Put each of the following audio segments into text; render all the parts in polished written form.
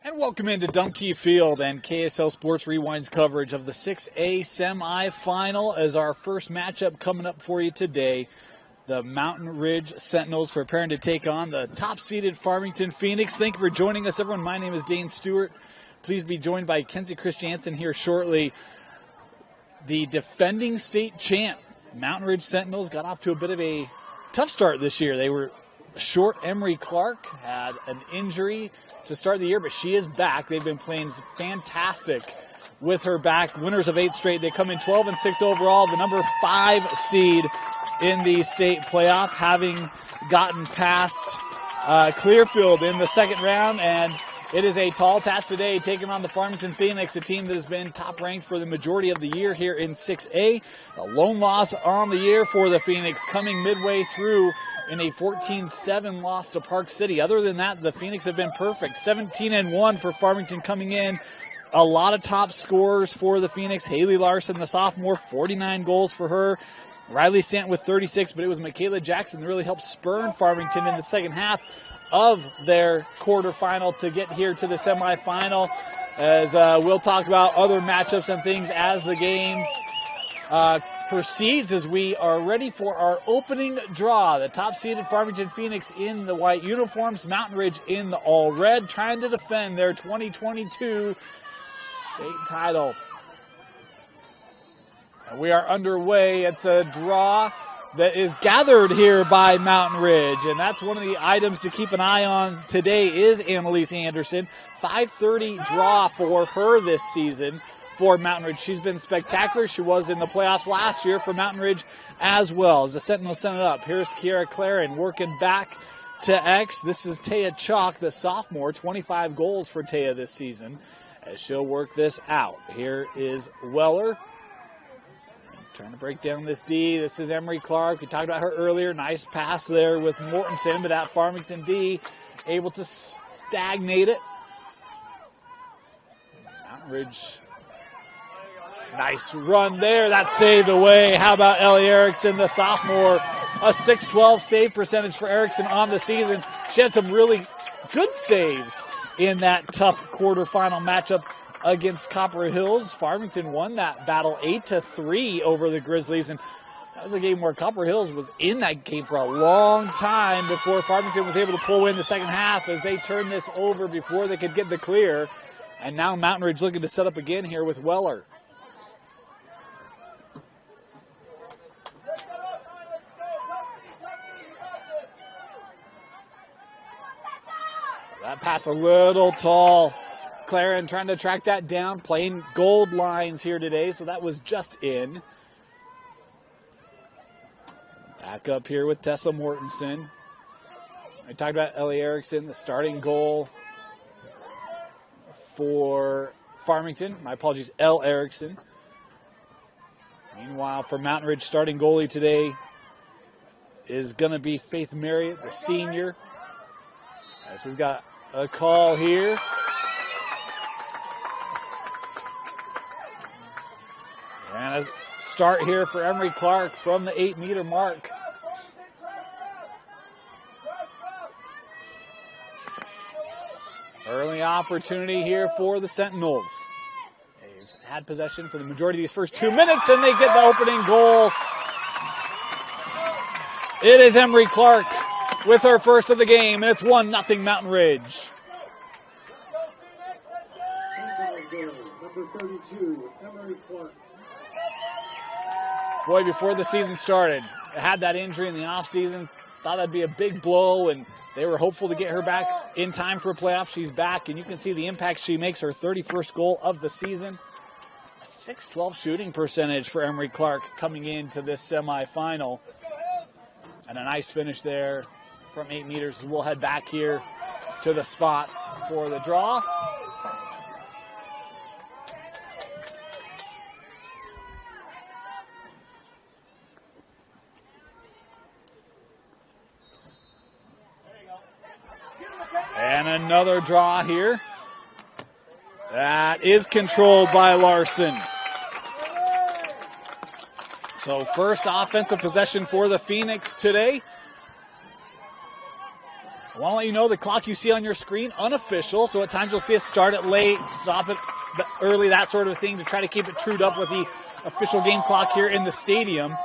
And welcome into Dunkey Field and KSL Sports Rewind's coverage of the 6A semifinal as our first matchup coming up for you today. The Mountain Ridge Sentinels preparing to take on the top-seeded Farmington Phoenix. Thank you for joining us, everyone. My name is Dane Stewart. Please be joined by Kenzie Christiansen here shortly. The defending state champ, Mountain Ridge Sentinels, got off to a bit of a tough start this year. They were short. Emery Clark had an injury to start the year, but she is back. They've been playing fantastic with her back. Winners of 8 straight. They come in 12-6 overall, the number 5 seed in the state playoff, having gotten past Clearfield in the second round. And it is a tall task today, taking on the Farmington Phoenix, a team that has been top-ranked for the majority of the year here in 6A. The lone loss on the year for the Phoenix, coming midway through in a 14-7 loss to Park City. Other than that, the Phoenix have been perfect. 17-1 for Farmington coming in. A lot of top scorers for the Phoenix. Haley Larson, the sophomore, 49 goals for her. Riley Sant with 36, but it was Michaela Jackson that really helped spurn Farmington in the second half of their quarterfinal to get here to the semifinal. As we'll talk about other matchups and things as the game proceeds, as we are ready for our opening draw. The top-seeded Farmington Phoenix in the white uniforms, Mountain Ridge in the all-red, trying to defend their 2022 state title. And we are underway. It's a draw that is gathered here by Mountain Ridge, and that's one of the items to keep an eye on today is Annalise Anderson. 5:30 draw for her this season for Mountain Ridge. She's been spectacular. She was in the playoffs last year for Mountain Ridge as well. As the Sentinels send it up, here's Kiara Claren working back to X. This is Taya Chalk, the sophomore. 25 goals for Taya this season as she'll work this out. Here is Weller trying to break down this D. This is Emery Clark. We talked about her earlier. Nice pass there with Mortensen, but that Farmington D able to stagnate it. Mountain Ridge, nice run there. That saved away. How about Ellie Erickson, the sophomore? A .612 save percentage for Erickson on the season. She had some really good saves in that tough quarterfinal matchup against Copper Hills. Farmington won that battle 8-3 over the Grizzlies, and that was a game where Copper Hills was in that game for a long time before Farmington was able to pull in the second half as they turned this over before they could get the clear. And now Mountain Ridge looking to set up again here with Weller. That pass a little tall. Claren trying to track that down, playing gold lines here today, so that was just in. Back up here with Tessa Mortensen. I talked about Ellie Erickson, the starting goal for Farmington. My apologies, Elle Erickson. Meanwhile, for Mountain Ridge, starting goalie today is going to be Faith Marriott, the senior. As we've got a call here. And a start here for Emery Clark from the 8-meter mark. Early opportunity here for the Sentinels. They've had possession for the majority of these first 2 minutes, and they get the opening goal. It is Emery Clark with her first of the game, and it's 1-0 Mountain Ridge. Number 32, Emery Clark. Boy, before the season started, had that injury in the offseason, thought that'd be a big blow, and they were hopeful to get her back in time for a playoff. She's back, and you can see the impact she makes, her 31st goal of the season. A .612 shooting percentage for Emery Clark coming into this semifinal. And a nice finish there from 8 meters. We'll head back here to the spot for the draw. And another draw here. That is controlled by Larson. So first offensive possession for the Phoenix today. I want to let you know the clock you see on your screen, unofficial, so at times you'll see us start it late, stop it early, that sort of thing, to try to keep it trued up with the official game clock here in the stadium.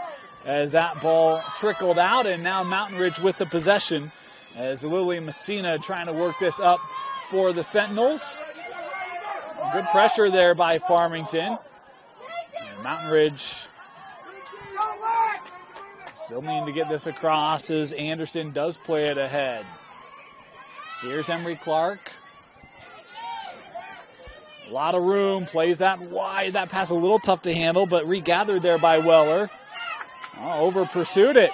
As that ball trickled out, and now Mountain Ridge with the possession as Lily Messina trying to work this up for the Sentinels. Good pressure there by Farmington. And Mountain Ridge still needing to get this across as Anderson does play it ahead. Here's Emery Clark. A lot of room, plays that wide. That pass a little tough to handle, but regathered there by Weller. Oh, over pursued it.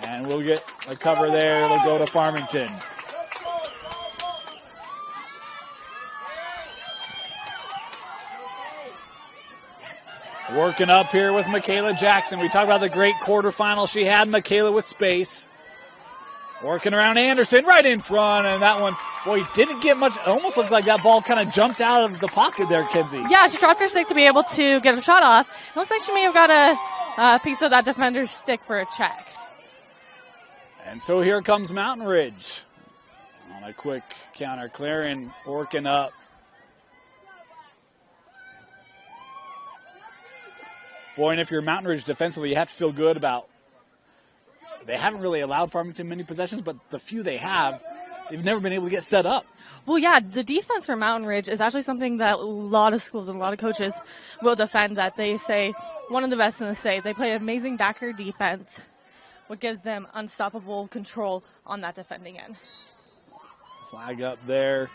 And we'll get a cover there. It'll go to Farmington. Working up here with Michaela Jackson. We talked about the great quarterfinal she had. Michaela with space. Working around Anderson right in front, and that one, boy, didn't get much. It almost looked like that ball kind of jumped out of the pocket there, Kenzie. Yeah, she dropped her stick to be able to get a shot off. It looks like she may have got a piece of that defender's stick for a check. And so here comes Mountain Ridge on a quick counter. Clarion working up. Boy, and if you're Mountain Ridge defensively, you have to feel good about. They haven't really allowed Farmington many possessions, but the few they have, they've never been able to get set up. Well, yeah, the defense for Mountain Ridge is actually something that a lot of schools and a lot of coaches will defend, that they say one of the best in the state. They play amazing backer defense, what gives them unstoppable control on that defending end. Flag up there.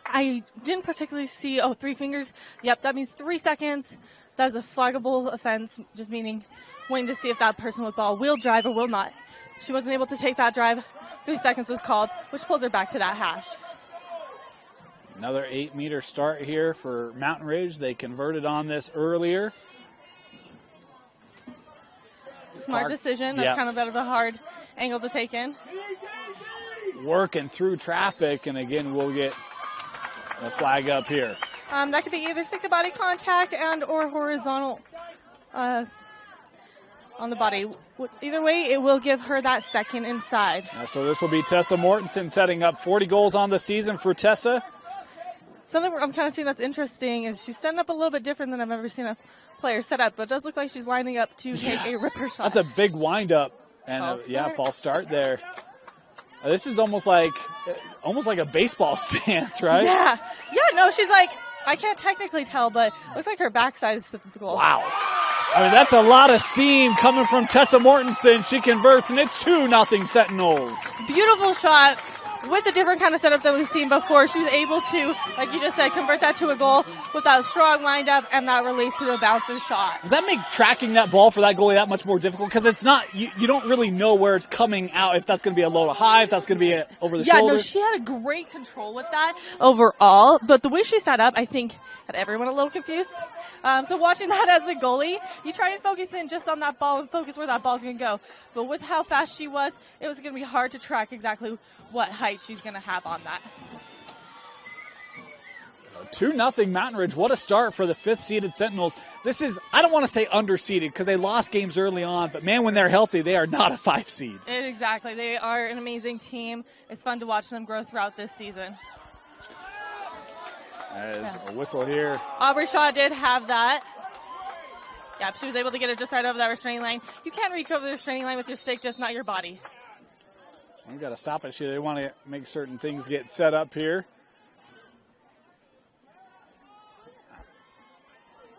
I didn't particularly see, 3 fingers. Yep, that means 3 seconds. That is a flaggable offense, just meaning waiting to see if that person with ball will drive or will not. She wasn't able to take that drive. 3 seconds was called, which pulls her back to that hash. Another 8-meter start here for Mountain Ridge. They converted on this earlier. Smart decision. That's kind of a bit of a hard angle to take in. Working through traffic, and again, we'll get a flag up here. That could be either stick-to-body contact and or horizontal on the body. Either way, it will give her that second inside. So this will be Tessa Mortensen setting up 40 goals on the season for Tessa. Something I'm kind of seeing that's interesting is she's setting up a little bit different than I've ever seen a player set up, but it does look like she's winding up to take a ripper shot. That's a big wind-up, and false start there. This is almost like a baseball stance, right? Yeah, no, she's like, I can't technically tell, but it looks like her backside is the goal. Wow. I mean, that's a lot of steam coming from Tessa Mortensen. She converts, and it's 2-0 Sentinels. Beautiful shot with a different kind of setup than we've seen before. She was able to, like you just said, convert that to a goal with that strong wind-up and that release to a bouncing shot. Does that make tracking that ball for that goalie that much more difficult? Because it's not, you don't really know where it's coming out, if that's going to be a low to high, if that's going to be over the shoulder. Yeah, no, she had a great control with that overall, but the way she set up, I think, had everyone a little confused. So watching that as a goalie, you try and focus in just on that ball and focus where that ball's going to go. But with how fast she was, it was going to be hard to track exactly what height she's going to have on that. 2-0 Mountain Ridge. What a start for the 5th-seeded Sentinels. This is, I don't want to say underseeded because they lost games early on, but man, when they're healthy, they are not a 5 seed. Exactly. They are an amazing team. It's fun to watch them grow throughout this season. As a whistle here. Aubrey Shaw did have that. Yep, she was able to get it just right over that restraining line. You can't reach over the restraining line with your stick, just not your body. We've got to stop it. They want to make certain things get set up here.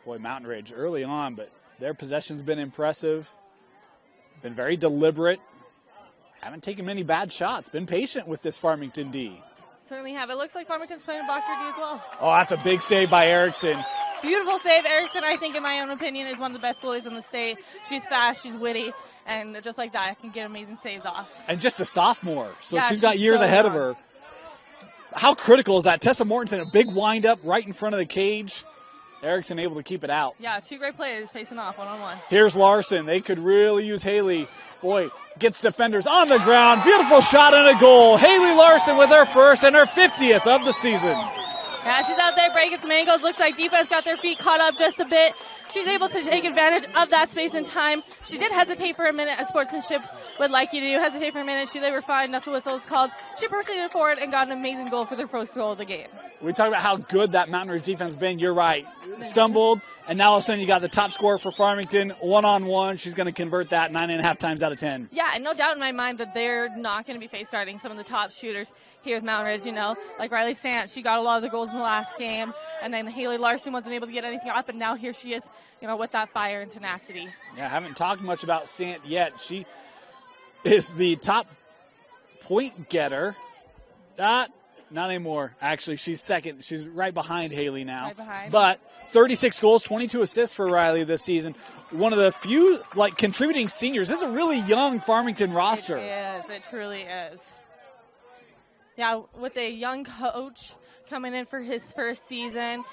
Boy, Mountain Ridge early on, but their possession's been impressive. Been very deliberate. Haven't taken many bad shots. Been patient with this Farmington D. Certainly have. It looks like Farmington's playing a Bacher D as well. Oh, that's a big save by Erickson. Beautiful save. Erickson, I think, in my own opinion, is one of the best goalies in the state. She's fast, she's witty, and just like that, can get amazing saves off. And just a sophomore, so yeah, she's got years ahead of her. How critical is that? Tessa Mortensen, a big wind-up right in front of the cage. Erickson able to keep it out. Yeah, 2 great players facing off one-on-one. Here's Larson. They could really use Haley. Boy, gets defenders on the ground. Beautiful shot and a goal. Haley Larson with her first and her 50th of the season. Yeah, she's out there breaking some ankles. Looks like defense got their feet caught up just a bit. She's able to take advantage of that space and time. She did hesitate for a minute, as sportsmanship would like you to do. Hesitate for a minute. They were fine. That's what whistle is called. She proceeded forward and got an amazing goal for their first goal of the game. We talked about how good that Mountain Ridge defense has been. You're right. Stumbled, and now all of a sudden you got the top scorer for Farmington, one-on-one. She's going to convert that 9.5 times out of 10. Yeah, and no doubt in my mind that they're not going to be face guarding some of the top shooters here with Mountain Ridge, like Riley Sant. She got a lot of the goals in the last game, and then Haley Larson wasn't able to get anything up, and now here she is, with that fire and tenacity. Yeah, I haven't talked much about Sant yet. She is the top point getter. Not anymore. Actually, she's second. She's right behind Haley now. Right behind. But 36 goals, 22 assists for Riley this season. One of the few contributing seniors. This is a really young Farmington roster. It is. It truly is. Yeah, with a young coach coming in for his first season,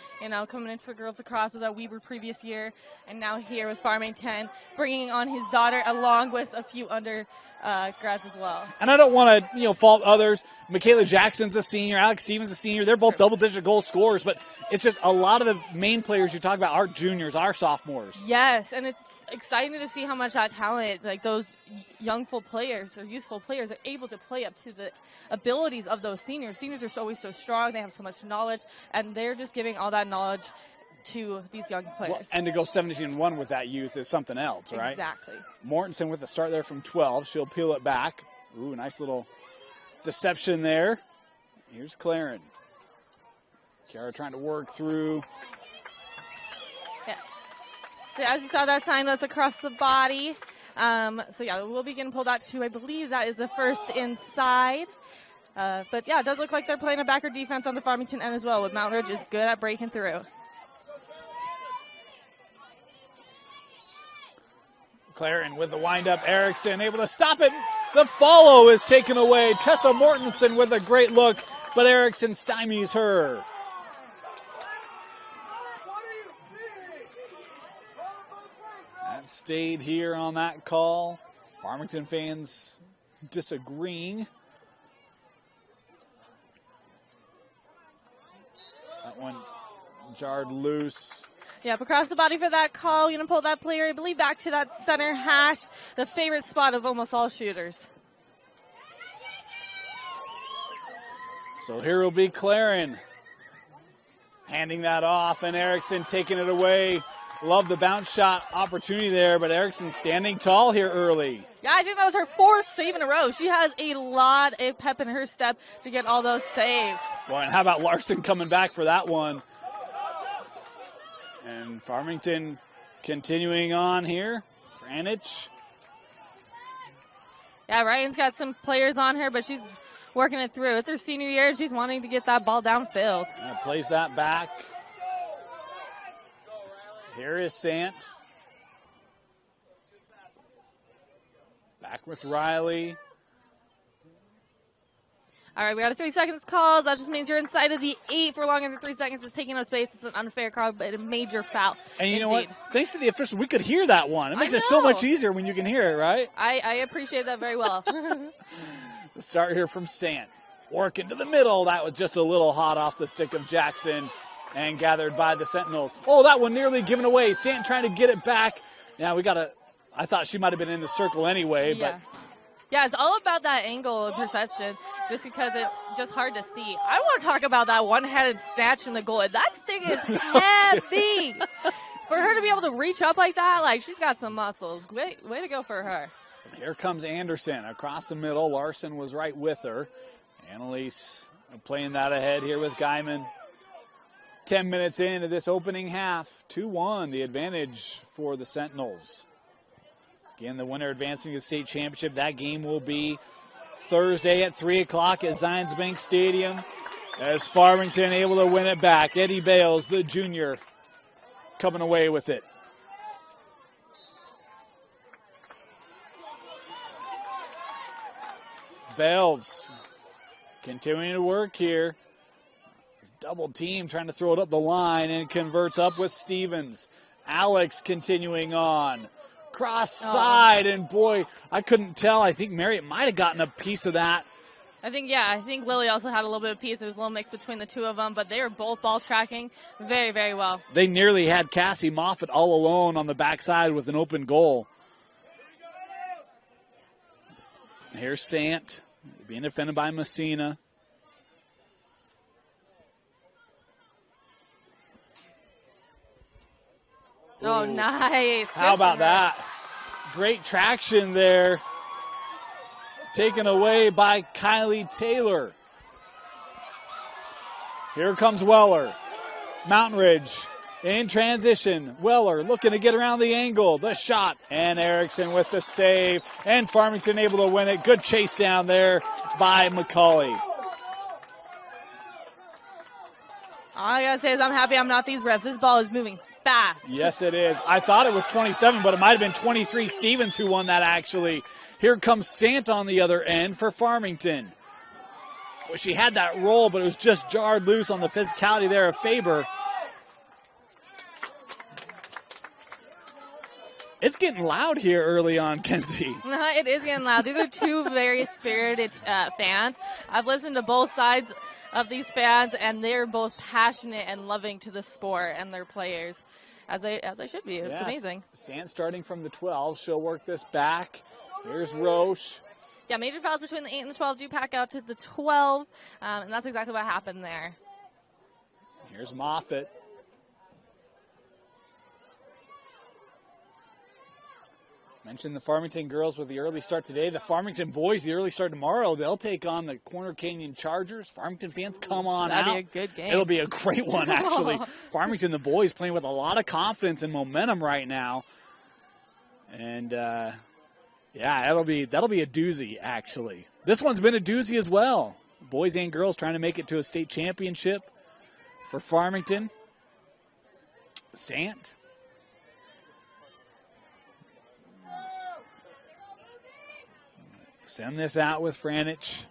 coming in for girls lacrosse, was at Weber previous year, and now here with Farmington, bringing on his daughter along with a few grads as well. And I don't want to, fault others. Michaela Jackson's a senior. Alex Stevens a senior. They're both double-digit goal scorers, but it's just a lot of the main players you talk about are juniors, are sophomores. Yes, and it's exciting to see how much that talent, those youthful players are able to play up to the abilities of those seniors. Seniors are always so strong. They have so much knowledge, and they're just giving all that knowledge to these young players. Well, and to go 17-1 with that youth is something else, right? Exactly. Mortensen with the start there from 12. She'll peel it back. Ooh, nice little deception there. Here's Claren. Kiara trying to work through. Yeah. So as you saw, that sign was across the body. We'll be getting pulled out too. I believe that is the first inside. But yeah, it does look like they're playing a backer defense on the Farmington end as well, with Mountain Ridge is good at breaking through. Claren with the windup. Erickson able to stop it. The follow is taken away. Tessa Mortensen with a great look, but Erickson stymies her. That stayed here on that call. Farmington fans disagreeing. That one jarred loose. Yep, across the body for that call. We're going to pull that player, I believe, back to that center hash, the favorite spot of almost all shooters. So here will be Claren handing that off, and Erickson taking it away. Love the bounce shot opportunity there, but Erickson standing tall here early. Yeah, I think that was her fourth save in a row. She has a lot of pep in her step to get all those saves. Well, and how about Larson coming back for that one? And Farmington continuing on here. Franich. Yeah, Ryan's got some players on her, but she's working it through. It's her senior year, and she's wanting to get that ball downfield. Yeah, plays that back. Here is Sant. Back with Riley. All right, we got a 3 seconds call. That just means you're inside of the 8 for longer than 3 seconds, just taking up space. It's an unfair call, but a major foul. And you know what? Thanks to the official, we could hear that one. It makes it so much easier when you can hear it, right? I appreciate that very well. So start here from Sant. Work into the middle. That was just a little hot off the stick of Jackson and gathered by the Sentinels. Oh, that one nearly given away. Sant trying to get it back. Yeah, I thought she might have been in the circle anyway, but. Yeah, it's all about that angle of perception, just because it's just hard to see. I want to talk about that one-handed snatch from the goal. That stick is heavy. For her to be able to reach up like that, she's got some muscles. Way to go for her. Here comes Anderson across the middle. Larson was right with her. Annalise playing that ahead here with Guyman. 10 minutes into this opening half. 2-1, the advantage for the Sentinels. Again, the winner advancing to the state championship. That game will be Thursday at 3 o'clock at Zions Bank Stadium as Farmington able to win it back. Eddie Bales, the junior, coming away with it. Bales continuing to work here. Double team trying to throw it up the line and converts up with Stevens. Alex continuing on. Cross side, and boy, I couldn't tell. I think Marriott might have gotten a piece of that I think Lily also had a little bit of piece. It was a little mix between the two of them, but they were both ball tracking very, very well. They nearly had Cassie Moffitt all alone on the backside with an open goal. Here's Sant being defended by Messina. Oh, nice. How about that? Great traction there. Taken away by Kylie Taylor. Here comes Weller. Mountain Ridge in transition. Weller looking to get around the angle. The shot. And Erickson with the save. And Farmington able to win it. Good chase down there by McCauley. All I got to say is I'm happy I'm not these refs. This ball is moving fast. Yes, it is. I thought it was 27, but it might have been 23 Stevens who won that actually. Here comes Sant on the other end for Farmington. Well, she had that roll, but it was just jarred loose on the physicality there of Faber. It's getting loud here early on, Kenzie. It is getting loud. These are two very spirited fans. I've listened to both sides of these fans, and they're both passionate and loving to the sport and their players, as they should be. It's amazing. Sant starting from the 12. She'll work this back. Here's Roche. Yeah, major fouls between the 8 and the 12 do pack out to the 12, and that's exactly what happened there. Here's Moffitt. Mentioned the Farmington girls with the early start today. The Farmington boys, the early start tomorrow. They'll take on the Corner Canyon Chargers. Farmington fans, come on out. That'll be a good game. It'll be a great one, actually. Farmington, the boys, playing with a lot of confidence and momentum right now. And, yeah, that'll be a doozy, actually. This one's been a doozy as well. Boys and girls trying to make it to a state championship for Farmington. Sant. Send this out with Franich.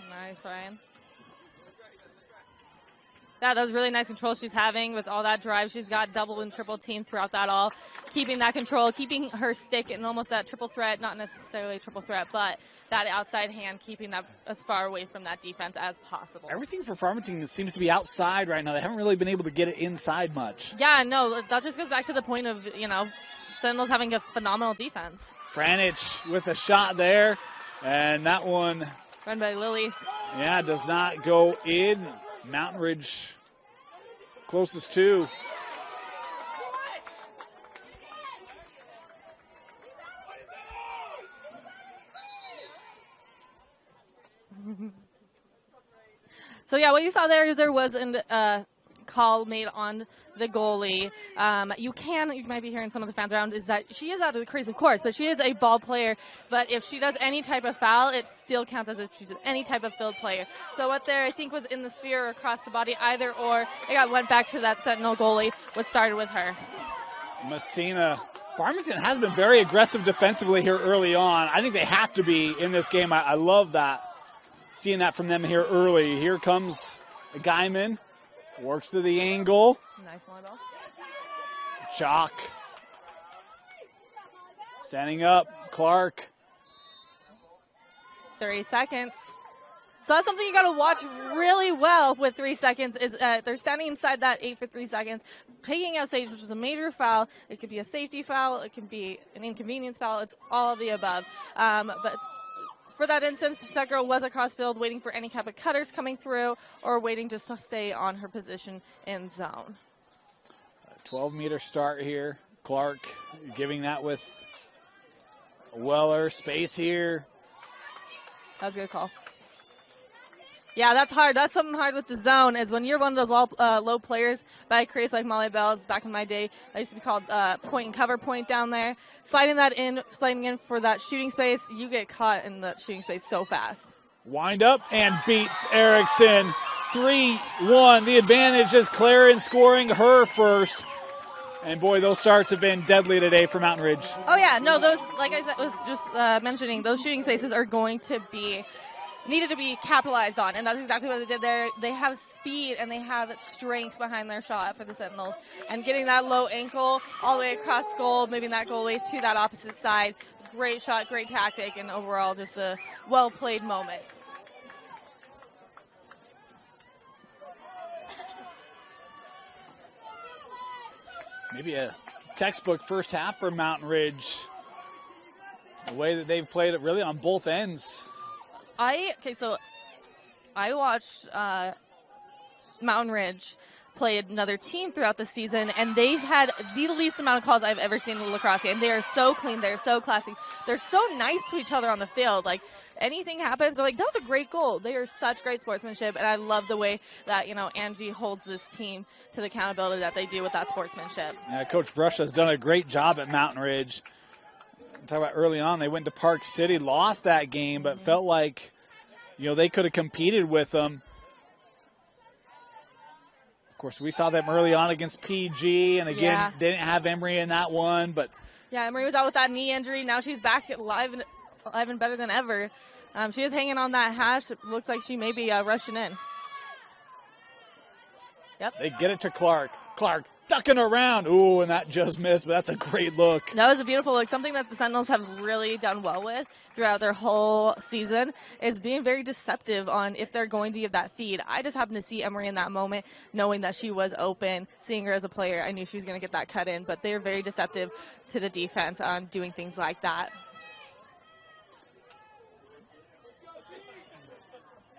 Nice, Ryan. Yeah, that was really nice control she's having with all that drive. She's got double and triple team throughout that all. Keeping that control, keeping her stick in almost that triple threat, not necessarily a triple threat, but that outside hand, keeping that as far away from that defense as possible. Everything for Farmington seems to be outside right now. They haven't really been able to get it inside much. Yeah, no, that just goes back to the point of, Sentinels having a phenomenal defense. Franich with a shot there, and that one run by Lily. Yeah, does not go in. Mountain Ridge closest to. So yeah, what you saw there was a call made on the goalie. You might be hearing some of the fans around, is that she is out of the crease, of course, but she is a ball player. But if she does any type of foul, it still counts as if she's any type of field player. So what there, I think, was in the sphere or across the body, either or, went back to that Sentinel goalie, what started with her. Messina. Farmington has been very aggressive defensively here early on. I think they have to be in this game. I love that. Seeing that from them here early. Here comes Guyman. Works to the angle. Nice volleyball. Chalk. Setting up. Clark. 3 seconds. So that's something you got to watch really well with 3 seconds. Is they're standing inside that 8 for 3 seconds, taking out stage, which is a major foul. It could be a safety foul. It can be an inconvenience foul. It's all of the above. But for that instance, that girl was across field waiting for any type of cutters coming through or waiting just to stay on her position in zone. 12-meter start here. Clark giving that with Weller. Space here. That was a good call. Yeah, that's hard. That's something hard with the zone is when you're one of those low players by creates like Molly Bell's back in my day. That used to be called point and cover point down there. Sliding in for that shooting space, you get caught in the shooting space so fast. Wind up and beats Erickson. 3-1. The advantage is Claren scoring her first. And boy, those starts have been deadly today for Mountain Ridge. Oh yeah, no, those, like I said, was just mentioning, those shooting spaces are going to be needed to be capitalized on, and that's exactly what they did there. They have speed and they have strength behind their shot for the Sentinels, and getting that low ankle all the way across goal, moving that goalie to that opposite side. great shot, great tactic, and overall just a well-played moment. Maybe a textbook first half for Mountain Ridge. The way that they've played it really on both ends. So I watched Mountain Ridge play another team throughout the season, and they've had the least amount of calls I've ever seen in a lacrosse game. They are so clean. They're so classy. They're so nice to each other on the field. Like, anything happens, they're like, that was a great goal. They are such great sportsmanship, and I love the way that, Angie holds this team to the accountability that they do with that sportsmanship. Yeah, Coach Brush has done a great job at Mountain Ridge. Talk about early on, they went to Park City, lost that game, but felt like, they could have competed with them. Of course, we saw them early on against PG, and again, they didn't have Emory in that one. But yeah, Emory was out with that knee injury. Now she's back live and better than ever. She is hanging on that hash. It looks like she may be rushing in. Yep. They get it to Clark. Clark ducking around. Ooh, and that just missed, but that's a great look. That was a beautiful look. Something that the Sentinels have really done well with throughout their whole season is being very deceptive on if they're going to give that feed. I just happened to see Emory in that moment, knowing that she was open, seeing her as a player. I knew she was going to get that cut in, but they're very deceptive to the defense on doing things like that.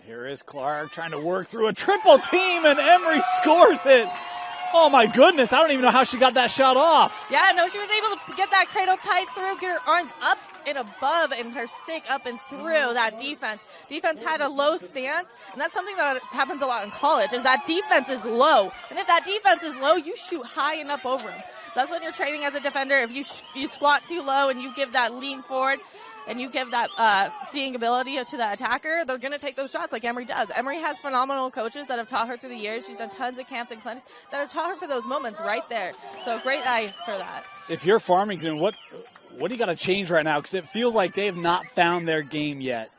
Here is Clark trying to work through a triple team, and Emory scores it. Oh, my goodness. I don't even know how she got that shot off. Yeah, no, she was able to get that cradle tight through, get her arms up and above and her stick up and through that defense. Defense had a low stance, and that's something that happens a lot in college, is that defense is low. And if that defense is low, you shoot high and up over them. So that's when you're training as a defender. If you squat too low and you give that lean forward, and you give that seeing ability to the attacker, they're going to take those shots like Emory does. Emory has phenomenal coaches that have taught her through the years. She's done tons of camps and clinics that have taught her for those moments right there. So great eye for that. If you're Farmington, what do you got to change right now? Because it feels like they have not found their game yet.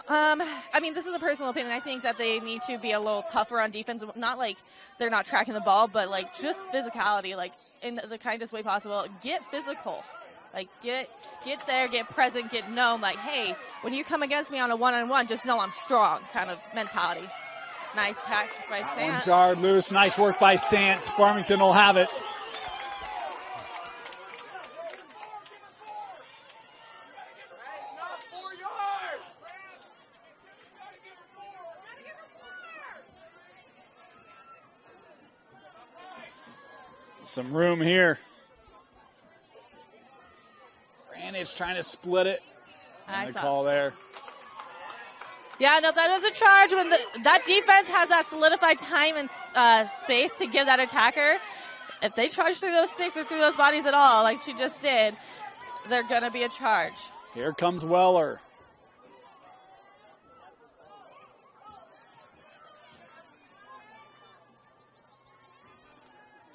This is a personal opinion. I think that they need to be a little tougher on defense. Not like they're not tracking the ball, but like just physicality, like in the kindest way possible. Get physical. Like, get there, get present, get known. Like, hey, when you come against me on a one-on-one, just know I'm strong kind of mentality. Nice tack by Sant. One yard loose. Nice work by Sant. Farmington will have it. Some room here. It's trying to split it. And the call there. Yeah, no, that is a charge when that defense has that solidified time and space to give that attacker. If they charge through those sticks or through those bodies at all, like she just did, they're going to be a charge. Here comes Weller.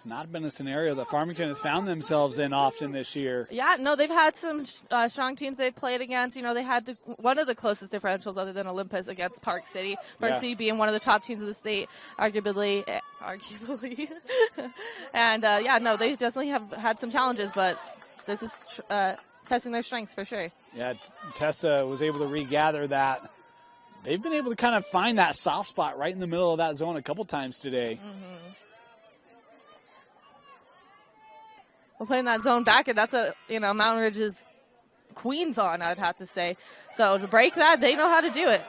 Not been a scenario that Farmington has found themselves in often this year. Yeah, no, they've had some strong teams they've played against. They had one of the closest differentials other than Olympus against Park City. Park City being one of the top teams of the state, arguably. And, they definitely have had some challenges, but this is testing their strengths for sure. Yeah, Tessa was able to regather that. They've been able to kind of find that soft spot right in the middle of that zone a couple times today. Mm-hmm. We're playing that zone back, and that's Mountain Ridge's queens on, I'd have to say. So to break that, they know how to do it.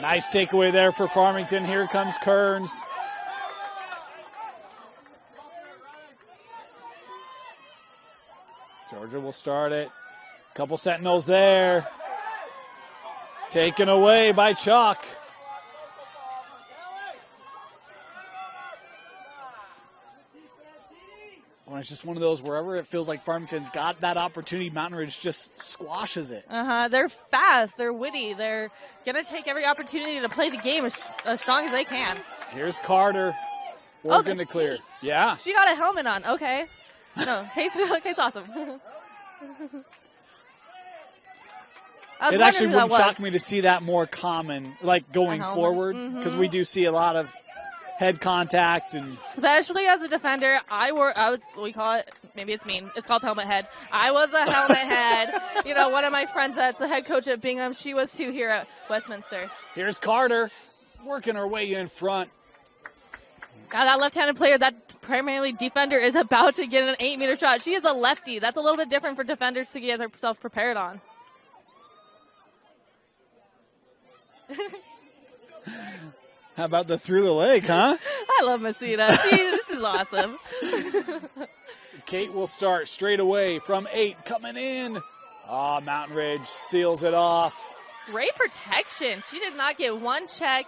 Nice takeaway there for Farmington. Here comes Kearns. Georgia will start it. Couple Sentinels there. Taken away by Chalk. Well, it's just one of those wherever it feels like Farmington's got that opportunity, Mountain Ridge just squashes it. They're fast. They're witty. They're going to take every opportunity to play the game as strong as they can. Here's Carter working to clear. Kate. Yeah. She got a helmet on. Okay. No, Kate's awesome. It actually wouldn't shock me to see that more common, like going forward, because we do see a lot of head contact. And especially as a defender, we call it, maybe it's mean, it's called helmet head. I was a helmet head. You know, one of my friends that's the head coach at Bingham, she was too here at Westminster. Here's Carter working her way in front. God, that left-handed player, that primarily defender, is about to get an 8-meter shot. She is a lefty. That's a little bit different for defenders to get themselves prepared on. How about the through the leg, huh? I love Masita. This is awesome. Kate will start straight away from 8, coming in. Mountain Ridge seals it off. Great protection. She did not get one check.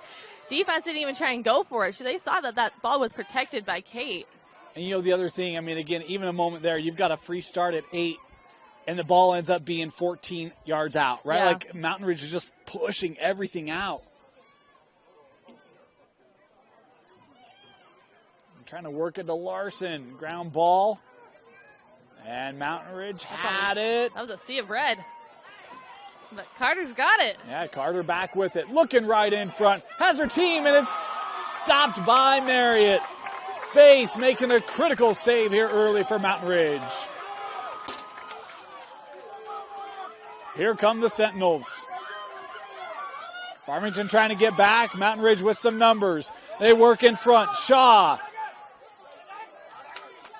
Defense didn't even try and go for it. They saw that ball was protected by Kate. And you know the other thing, I mean, again, even a moment there, you've got a free start at 8, and the ball ends up being 14 yards out, right? Yeah. Like Mountain Ridge is just pushing everything out. I'm trying to work it to Larson. Ground ball. And Mountain Ridge had it. That was a sea of red. But Carter's got it. Yeah, Carter back with it. Looking right in front. Has her team, and it's stopped by Marriott. Faith making a critical save here early for Mountain Ridge. Here come the Sentinels. Farmington trying to get back. Mountain Ridge with some numbers. They work in front. Shaw.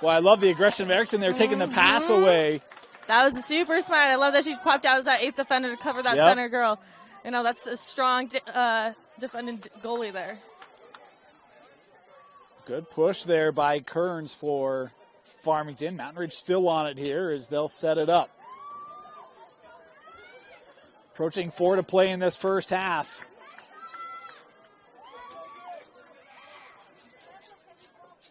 Well, I love the aggression of Erickson. They're taking the pass away. That was super smart. I love that she popped out as that 8th defender to cover that center girl. You know, that's a strong defending goalie there. Good push there by Kearns for Farmington. Mountain Ridge still on it here as they'll set it up. Approaching 4 to play in this first half.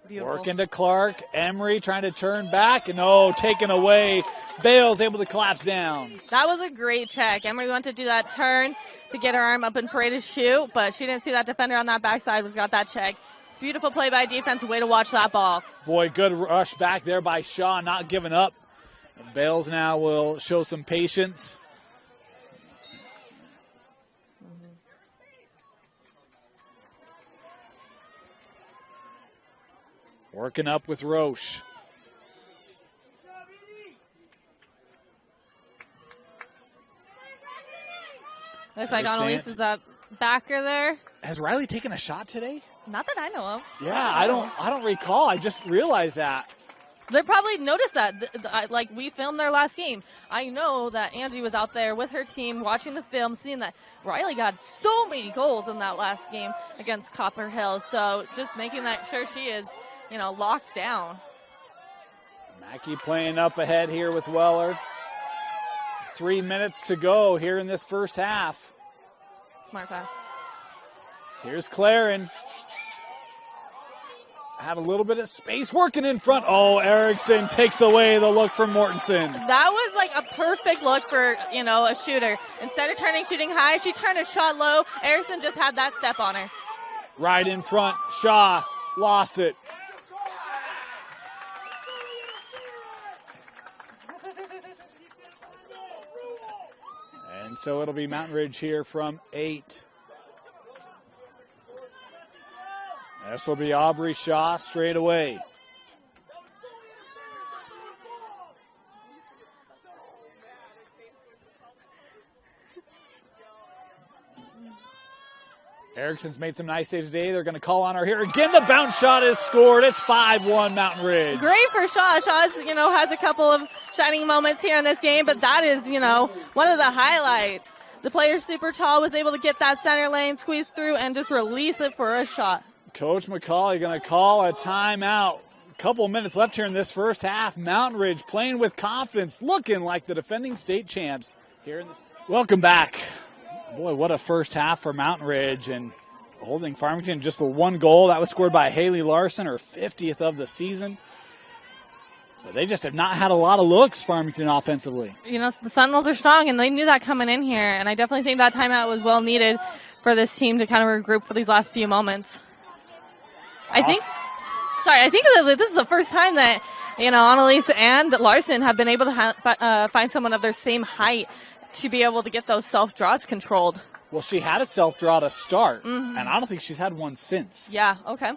Beautiful. Working to Clark. Emery trying to turn back. And taken away. Bale's able to collapse down. That was a great check. Emery went to do that turn to get her arm up and ready to shoot, but she didn't see that defender on that backside. We got that check. Beautiful play by defense. Way to watch that ball. Boy, good rush back there by Shaw, not giving up. And Bales now will show some patience. Working up with Roche. Looks like Annalise is a backer there. Has Riley taken a shot today? Not that I know of. Yeah, I don't recall. I just realized that. They probably noticed that. Like, we filmed their last game. I know that Angie was out there with her team watching the film, seeing that Riley got so many goals in that last game against Copper Hill. So just making that sure she is, locked down. Mackey playing up ahead here with Weller. 3 minutes to go here in this first half. Smart pass. Here's Claren. Have a little bit of space working in front. Erickson takes away the look from Mortensen. That was like a perfect look for, a shooter. Instead of shooting high, she turned a shot low. Erickson just had that step on her. Right in front. Shaw lost it. And so it'll be Mountain Ridge here from 8. This will be Aubrey Shaw straight away. Erickson's made some nice saves today. They're going to call on her here. Again, the bounce shot is scored. It's 5-1 Mountain Ridge. Great for Shaw. Shaw's, has a couple of shining moments here in this game, but that is, one of the highlights. The player super tall was able to get that center lane, squeeze through, and just release it for a shot. Coach McCauley going to call a timeout. A couple minutes left here in this first half. Mountain Ridge playing with confidence, looking like the defending state champs here in this. Welcome back. Boy, what a first half for Mountain Ridge, and holding Farmington just the 1 goal. That was scored by Haley Larson, her 50th of the season. So they just have not had a lot of looks, Farmington, offensively. The Sentinels are strong, and they knew that coming in here, and I definitely think that timeout was well needed for this team to kind of regroup for these last few moments. I think that this is the first time that, Annalise and Larson have been able to find someone of their same height to be able to get those self-draws controlled. Well, she had a self-draw to start, and I don't think she's had one since. Yeah, okay.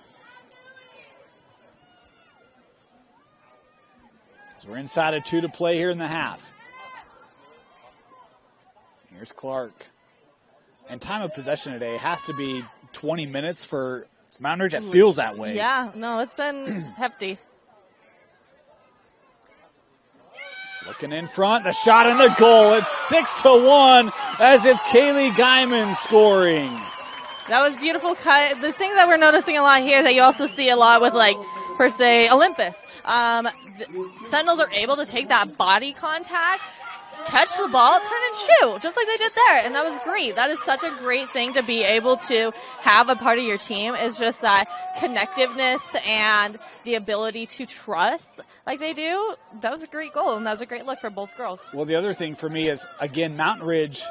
So we're inside of 2 to play here in the half. Here's Clark. And time of possession today has to be 20 minutes for Mountain Ridge. It feels that way. Yeah, no, it's been hefty. Looking in front, the shot and the goal. It's 6-1 as it's Kaylee Guyman scoring. That was beautiful cut. The thing that we're noticing a lot here that you also see a lot with, like, per se, Olympus. Sentinels are able to take that body contact, catch the ball, turn and shoot, just like they did there. And that was great. That is such a great thing to be able to have a part of your team, is just that connectiveness and the ability to trust like they do. That was a great goal, and that was a great look for both girls. Well, the other thing for me is, again, Mountain Ridge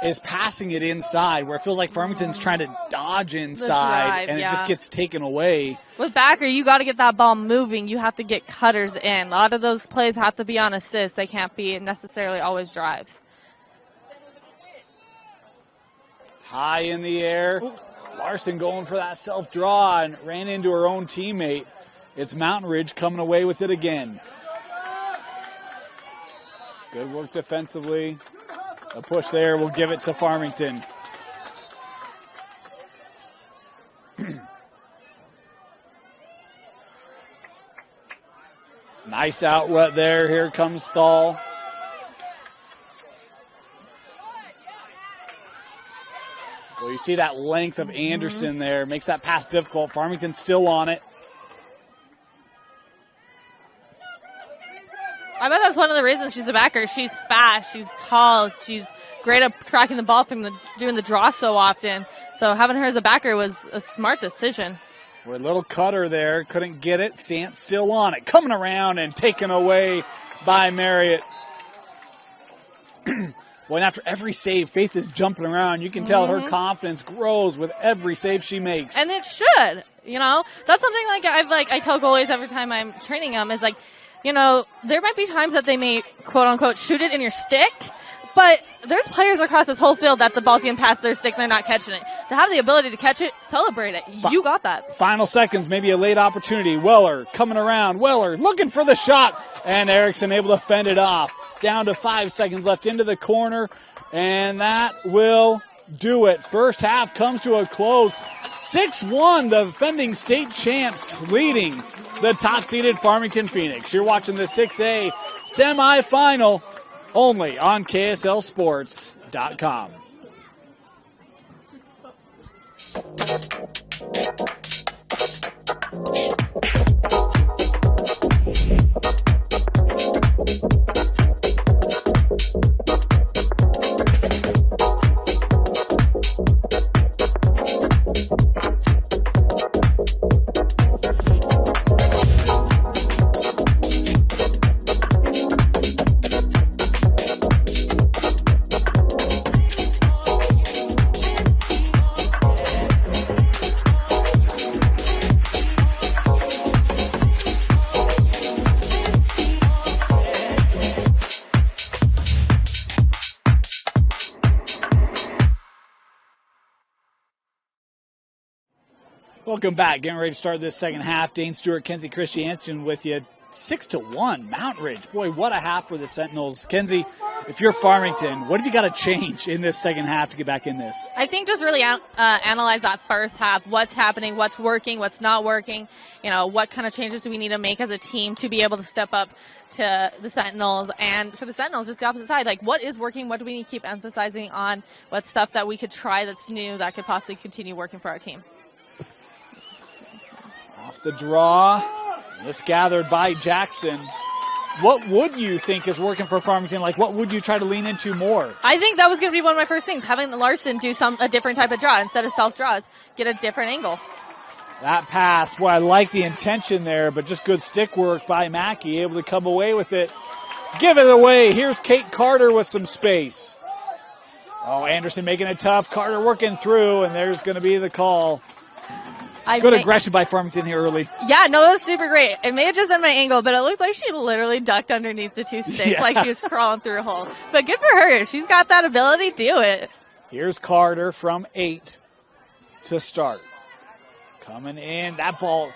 is passing it inside, where it feels like Farmington's trying to dodge inside, and it just gets taken away. With backer, you got to get that ball moving. You have to get cutters in. A lot of those plays have to be on assists. They can't be necessarily always drives. High in the air. Larson going for that self-draw and ran into her own teammate. It's Mountain Ridge coming away with it again. Good work defensively. A push there will give it to Farmington. Nice outlet there. Here comes Thal. Well, you see that length of Anderson there. Makes that pass difficult. Farmington still on it. I bet that's one of the reasons she's a backer. She's fast, she's tall, she's great at tracking the ball from doing the draw so often. So having her as a backer was a smart decision. We're a little cutter there, couldn't get it. Sant still on it, coming around and taken away by Marriott. Well, and after every save, Faith is jumping around. You can tell her confidence grows with every save she makes. And it should, you know. That's something I tell goalies every time I'm training them is like, you know, there might be times that they may, quote unquote, shoot it in your stick, but there's players across this whole field that the ball's getting past their stick and they're not catching it. To have the ability to catch it, celebrate it. You got that. Final seconds, maybe a late opportunity. Weller coming around. Weller looking for the shot, and Erickson able to fend it off. Down to 5 seconds left into the corner, and that will do it. First half comes to a close. 6-1, the defending state champs leading the top-seeded Farmington Phoenix. You're watching the 6A semifinal only on KSLSports.com. Welcome back. Getting ready to start this second half. Dane Stewart, Kenzie Christiansen with you. 6-1, Mountain Ridge. Boy, what a half for the Sentinels. Kenzie, if you're Farmington, what have you got to change in this second half to get back in this? I think just really analyze that first half. What's happening, what's working, what's not working. You know, what kind of changes do we need to make as a team to be able to step up to the Sentinels? And for the Sentinels, just the opposite side. Like, what is working? What do we need to keep emphasizing on? What's stuff that we could try that's new that could possibly continue working for our team? Off the draw, this gathered by Jackson. What would you think is working for Farmington? Like, what would you try to lean into more? I think that was going to be one of my first things, having Larson do a different type of draw instead of self-draws, get a different angle. That pass, boy, I like the intention there, but just good stick work by Mackey, able to come away with it. Give it away. Here's Kate Carter with some space. Oh, Anderson making it tough. Carter working through, and there's going to be the call. Good aggression by Farmington here early. Yeah, no, it was super great. It may have just been my angle, but it looked like she literally ducked underneath the two sticks like she was crawling through a hole. But good for her. She's got that ability. Do it. Here's Carter from 8 to start. Coming in. That ball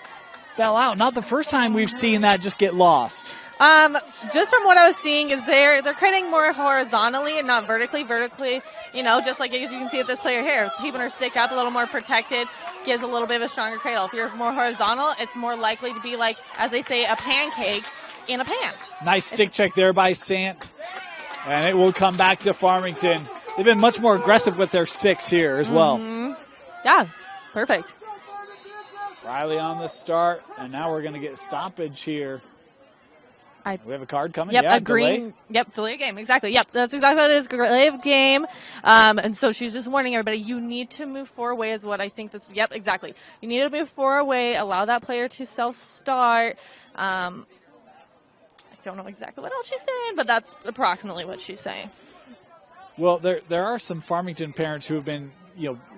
fell out. Not the first time we've seen that just get lost. Just from what I was seeing is they're creating more horizontally and not vertically. Vertically, just like as you can see with this player here, it's keeping her stick up a little more protected, gives a little bit of a stronger cradle. If you're more horizontal, it's more likely to be like, as they say, a pancake in a pan. Nice stick check there by Sant. And it will come back to Farmington. They've been much more aggressive with their sticks here as well. Yeah, perfect. Riley on the start, and now we're going to get stoppage here. We have a card coming? Yep, yeah, a green. Delay. Yep, delay of game. Exactly. Yep, that's exactly what it is. Delay of game. And so she's just warning everybody, you need to move 4 away is what I think this. Yep, exactly. You need to move 4 away, allow that player to self-start. I don't know exactly what else she's saying, but that's approximately what she's saying. Well, there are some Farmington parents who have been,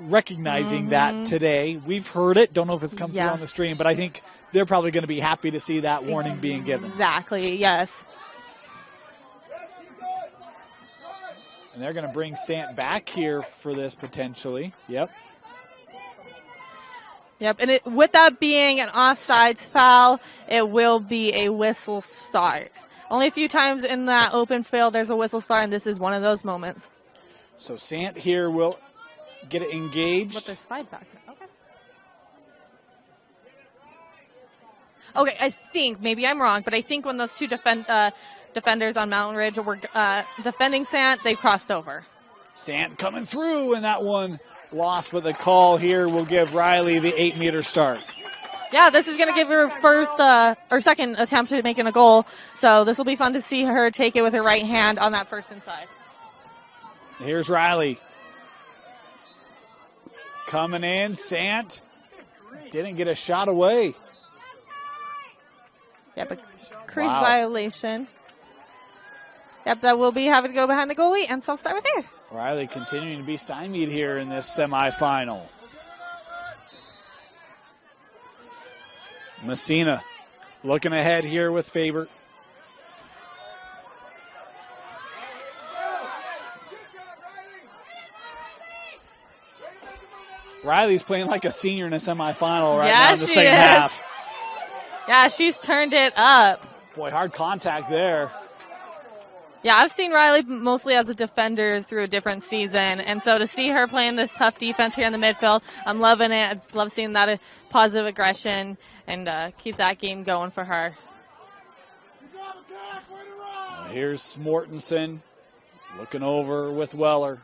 recognizing that today. We've heard it. Don't know if it's come through on the stream, but I think they're probably going to be happy to see that warning being given. Exactly, yes. And they're going to bring Sant back here for this potentially. Yep. Yep, and with that being an offsides foul, it will be a whistle start. Only a few times in that open field there's a whistle start, and this is one of those moments. So Sant here will get it engaged. But there's 5 back there. Okay, I think, maybe I'm wrong, but I think when those 2 defenders on Mountain Ridge were defending Sant, they crossed over. Sant coming through, and that one lost, but the call here will give Riley the 8-meter start. Yeah, this is going to give her first or second attempt at making a goal, so this will be fun to see her take it with her right hand on that first inside. Here's Riley. Coming in, Sant didn't get a shot away. Yep, a crease violation. Yep, that will be having to go behind the goalie and self-start with her. Riley continuing to be stymied here in this semifinal. Messina looking ahead here with Faber. Riley's playing like a senior in a semifinal right now in the second half. Yeah, she's turned it up. Boy, hard contact there. Yeah, I've seen Riley mostly as a defender through a different season, and so to see her playing this tough defense here in the midfield, I'm loving it. I just love seeing that positive aggression and keep that game going for her. Here's Mortensen looking over with Weller.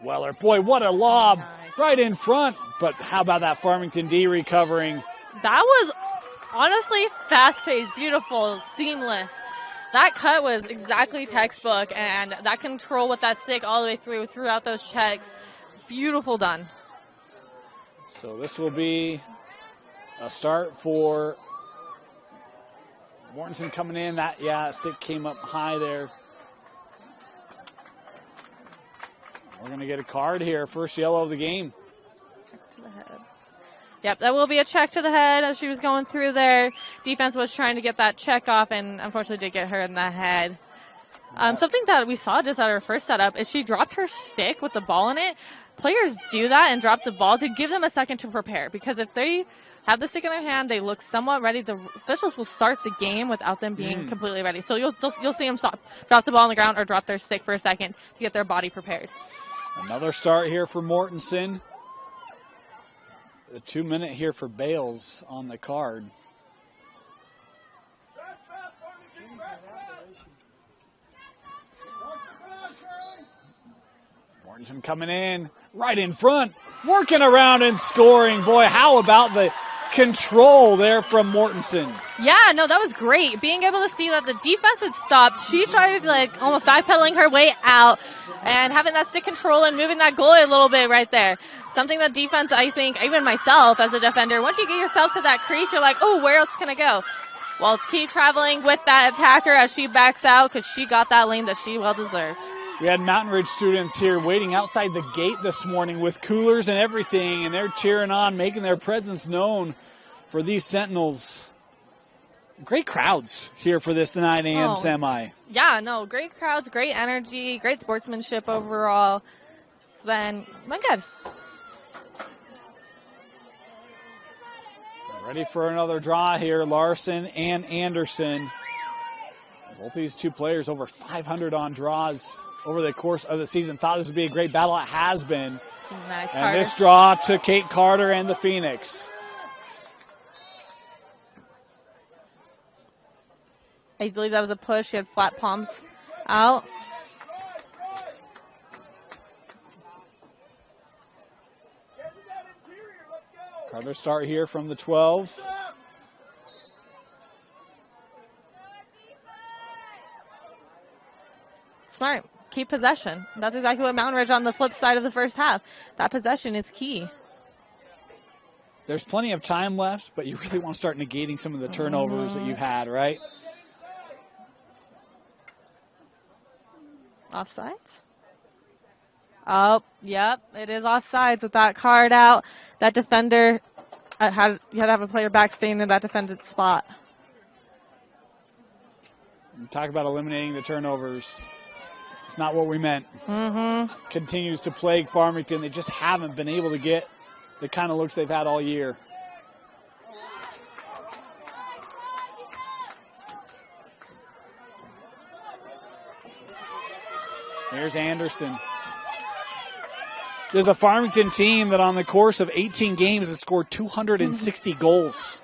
Weller, boy, what a lob. Nice. Right in front. But how about that Farmington D recovering? That was honestly fast-paced, beautiful, seamless. That cut was exactly textbook, and that control with that stick all the way throughout those checks. Beautiful done. So this will be a start for Mortensen coming in. That stick came up high there. We're going to get a card here. First yellow of the game. Check to the head. Yep, that will be a check to the head as she was going through there. Defense was trying to get that check off and unfortunately did get her in the head. Something that we saw just at her first setup is she dropped her stick with the ball in it. Players do that and drop the ball to give them a second to prepare, because if they have the stick in their hand, they look somewhat ready. The officials will start the game without them being completely ready. So you'll see them drop the ball on the ground or drop their stick for a second to get their body prepared. Another start here for Mortensen. The 2-minute here for Bales on the card. Mortensen coming in, right in front, working around and scoring. Boy, how about the control there from Mortensen? Yeah, no, that was great. Being able to see that the defense had stopped. She tried almost backpedaling her way out and having that stick control and moving that goalie a little bit right there. Something that defense, I think, even myself as a defender, once you get yourself to that crease, you're like, oh, where else can I go? Well, keep traveling with that attacker as she backs out, because she got that lane that she well deserved. We had Mountain Ridge students here waiting outside the gate this morning with coolers and everything, and they're cheering on, making their presence known for these Sentinels. Great crowds here for this 9 a.m. semi. Yeah, no, great crowds, great energy, great sportsmanship overall. It's been good. Ready for another draw here, Larson and Anderson. Both these two players over 500 on draws over the course of the season. Thought this would be a great battle. It has been. Nice, and Carter. This draw to Kate Carter and the Phoenix. I believe that was a push. She had flat palms out. Carter start here from the 12. Smart. Keep possession. That's exactly what Mountain Ridge on the flip side of the first half. That possession is key. There's plenty of time left, but you really want to start negating some of the turnovers that you've had, right? Offsides? Oh, yep, it is offsides with that card out. That defender, you had to have a player back staying in that defended spot. Talk about eliminating the turnovers. It's not what we meant. Continues to plague Farmington. They just haven't been able to get the kind of looks they've had all year. Here's Anderson. There's a Farmington team that on the course of 18 games has scored 260 goals.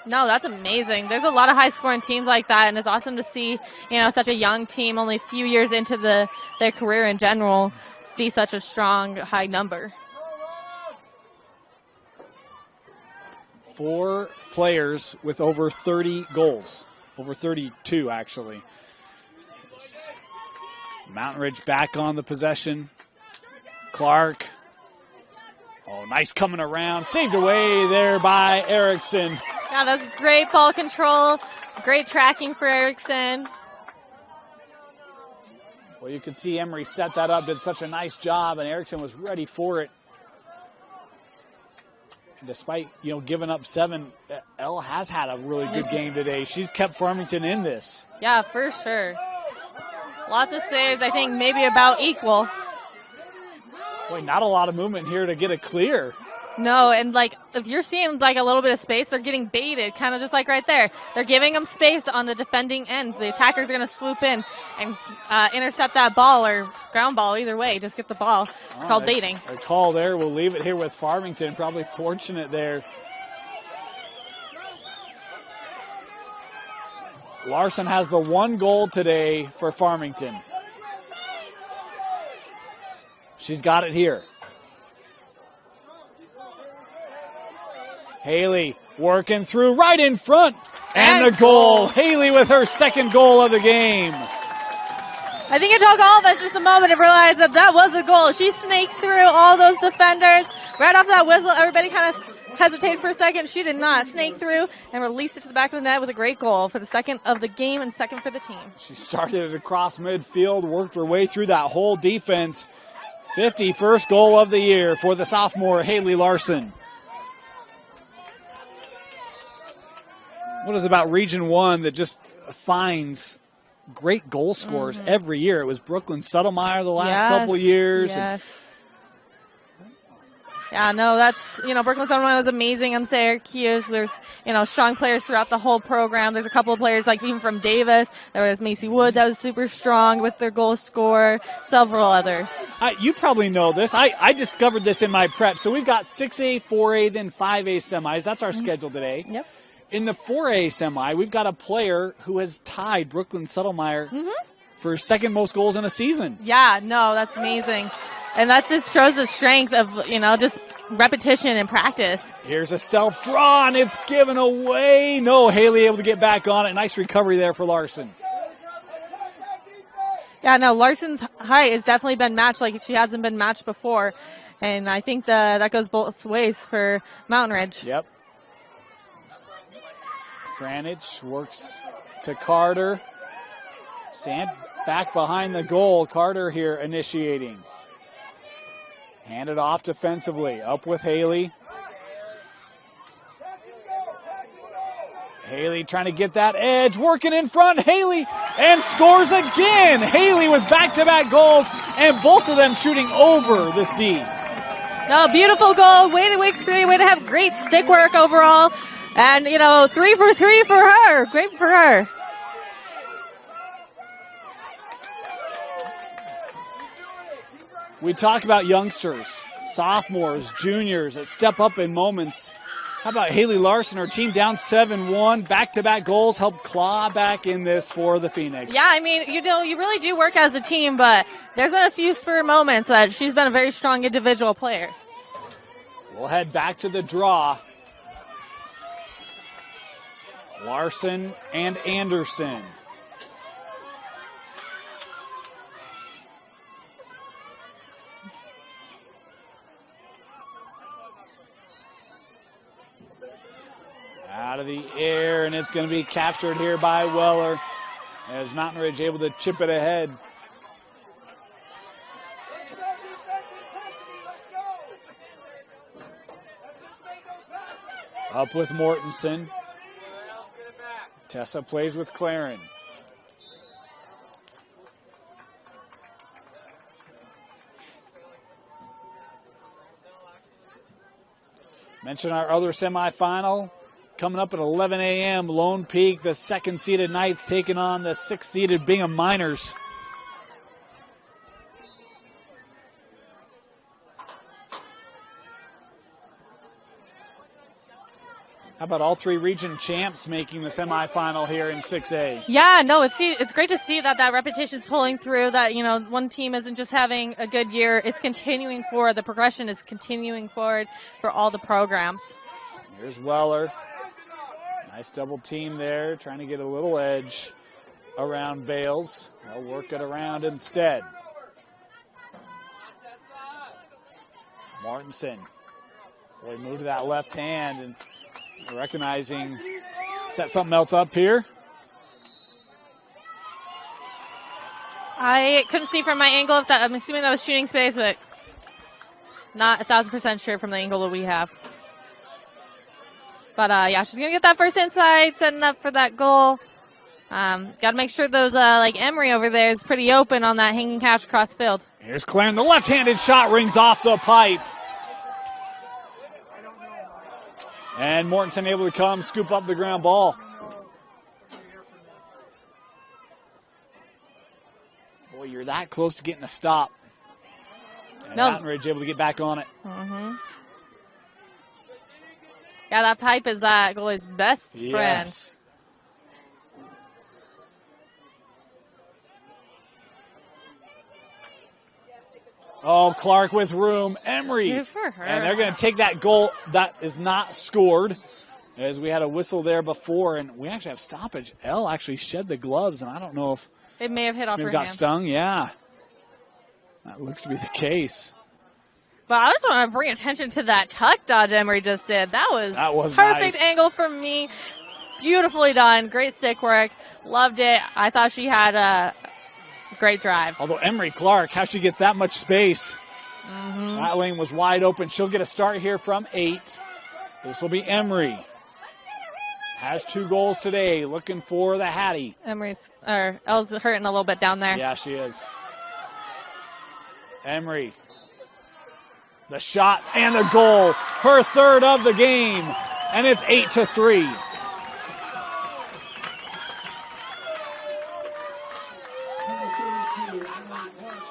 No, that's amazing. There's a lot of high-scoring teams like that, and it's awesome to see, such a young team, only a few years into their career in general, see such a strong, high number. 4 players with over 30 goals. Over 32, actually. Mountain Ridge back on the possession. Clark. Oh, nice coming around. Saved away there by Erickson. Yeah, that's great ball control. Great tracking for Erickson. Well, you could see Emery set that up, did such a nice job, and Erickson was ready for it. And despite, giving up 7, Elle has had a really good game today. She's kept Farmington in this. Yeah, for sure. Lots of saves, I think maybe about equal. Boy, not a lot of movement here to get it clear. No, and if you're seeing a little bit of space, they're getting baited, kind of just like right there. They're giving them space on the defending end. The attackers are going to swoop in and intercept that ball or ground ball, either way. Just get the ball. It's called baiting. A call there. We'll leave it here with Farmington. Probably fortunate there. Larson has the 1 goal today for Farmington. She's got it here. Haley working through right in front. And the goal. Haley with her 2nd goal of the game. I think it took all of us just a moment to realize that was a goal. She snaked through all those defenders. Right off that whistle, everybody kind of hesitated for a second. She did not. Snake through and released it to the back of the net with a great goal for the 2nd of the game and 2nd for the team. She started it across midfield, worked her way through that whole defense. 51st goal of the year for the sophomore Haley Larson. What is it about Region 1 that just finds great goal scorers every year? It was Brooklyn Suttlemeyer the last couple of years. Yes. Yeah, no, that's, Brooklyn Suttlemeyer was amazing on Syracuse. There's, strong players throughout the whole program. There's a couple of players, even from Davis. There was Macy Wood that was super strong with their goal scorer. Several others. You probably know this. I discovered this in my prep. So we've got 6A, 4A, then 5A semis. That's our schedule today. Yep. In the 4A semi, we've got a player who has tied Brooklyn Suttlemeyer for 2nd most goals in a season. Yeah, no, that's amazing. And that just shows the strength of, just repetition and practice. Here's a self-draw, and it's given away. No, Haley able to get back on it. Nice recovery there for Larson. Yeah, no, Larson's height has definitely been matched like she hasn't been matched before. And I think that goes both ways for Mountain Ridge. Yep. Franich works to Carter. Sand back behind the goal. Carter here initiating. Handed off defensively. Up with Haley. Haley trying to get that edge, working in front. Haley, and scores again. Haley with back-to-back goals, and both of them shooting over this D. No, beautiful goal. Way to have great stick work overall. And, 3 for 3 for her. Great for her. We talk about youngsters, sophomores, juniors that step up in moments. How about Haley Larson, her team down 7-1, back-to-back goals, helped claw back in this for the Phoenix. Yeah, you really do work as a team, but there's been a few spur moments that she's been a very strong individual player. We'll head back to the draw. Larson and Anderson. Out of the air, and it's going to be captured here by Weller as Mountain Ridge able to chip it ahead. Up with Mortensen. Tessa plays with Claren. Mention our other semifinal. Coming up at 11 a.m., Lone Peak, the second-seeded Knights taking on the sixth-seeded Bingham Miners. How about all three region champs making the semifinal here in 6A? Yeah, no, it's great to see that repetition's pulling through, that, one team isn't just having a good year. It's continuing forward. The progression is continuing forward for all the programs. Here's Weller. Nice double team there, trying to get a little edge around Bales. They'll work it around instead. Martinson. Boy, move to that left hand and recognizing, set something else up here. I couldn't see from my angle if that, I'm assuming that was shooting space, but not 1,000% sure from the angle that we have. But, yeah, she's going to get that first inside, setting up for that goal. Got to make sure those, Emery over there is pretty open on that hanging catch across field. Here's Claren. The left-handed shot rings off the pipe. And Mortensen able to come, scoop up the ground ball. Boy, you're that close to getting a stop. And Mountain Ridge able to get back on it. Mm-hmm. Yeah, that pipe is that goalie's best friend. Oh, Clark with room. Emery. Good for her. And they're going to take that goal that is not scored, as we had a whistle there before, and we actually have stoppage. Elle actually shed the gloves, and I don't know if it may have hit off her hand. Got stung, yeah. That looks to be the case. But I just want to bring attention to that tuck dodge Emery just did. That was perfect nice. Angle from me. Beautifully done. Great stick work. Loved it. I thought she had a great drive. Although Emery Clark, how she gets that much space. Mm-hmm. That lane was wide open. She'll get a start here from 8. This will be Emery. Has 2 goals today. Looking for the Hattie. Elle's hurting a little bit down there. Yeah, she is. Emery. The shot and the goal. Her third of the game. And it's 8-3.